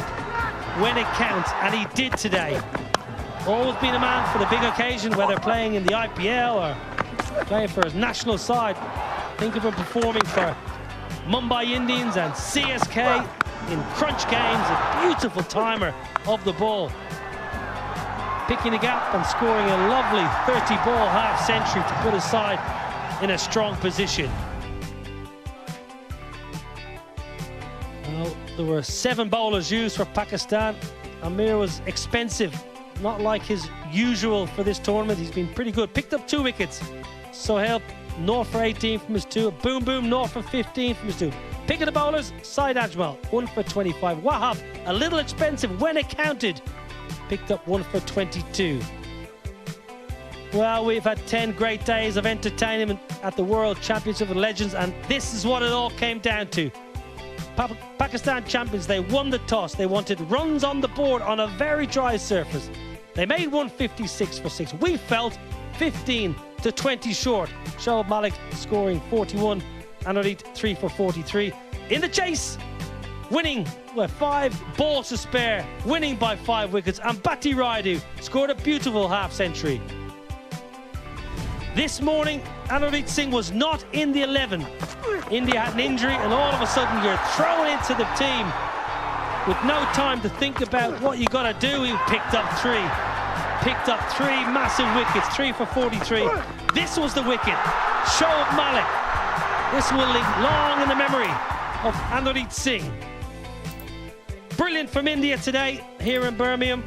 when it counts, and he did today. Always been a man for the big occasion, whether playing in the IPL or playing for his national side. Think of him performing for Mumbai Indians and CSK in crunch games. A beautiful timer of the ball. Picking the gap and scoring a lovely 30-ball half-century to put his side in a strong position. Well, there were 7 bowlers used for Pakistan. Amir was expensive, not like his usual for this tournament. He's been pretty good. Picked up 2 wickets. Sohail, 0 for 18 from his 2. Boom Boom, 0 for 15 from his 2. Picking the bowlers, Saeed Ajmal, 1 for 25. Wahab, a little expensive when it counted. Picked up 1 for 22. Well, we've had 10 great days of entertainment at the World Championship of Legends, and this is what it all came down to. Pakistan champions, they won the toss. They wanted runs on the board on a very dry surface. They made 156 for 6. We felt 15 to 20 short. Shoaib Malik scoring 41, and Rohit 3 for 43. In the chase, winning with 5 balls to spare, winning by 5 wickets, and Bhatti Raidu scored a beautiful half-century. This morning, Anurjeet Singh was not in the 11. India had an injury, and all of a sudden you're thrown into the team with no time to think about what you got to do. He picked up 3. picked up 3 massive wickets, 3 for 43. This was the wicket. Shoaib Malik. This will live long in the memory of Anurit Singh. Brilliant from India today here in Birmingham.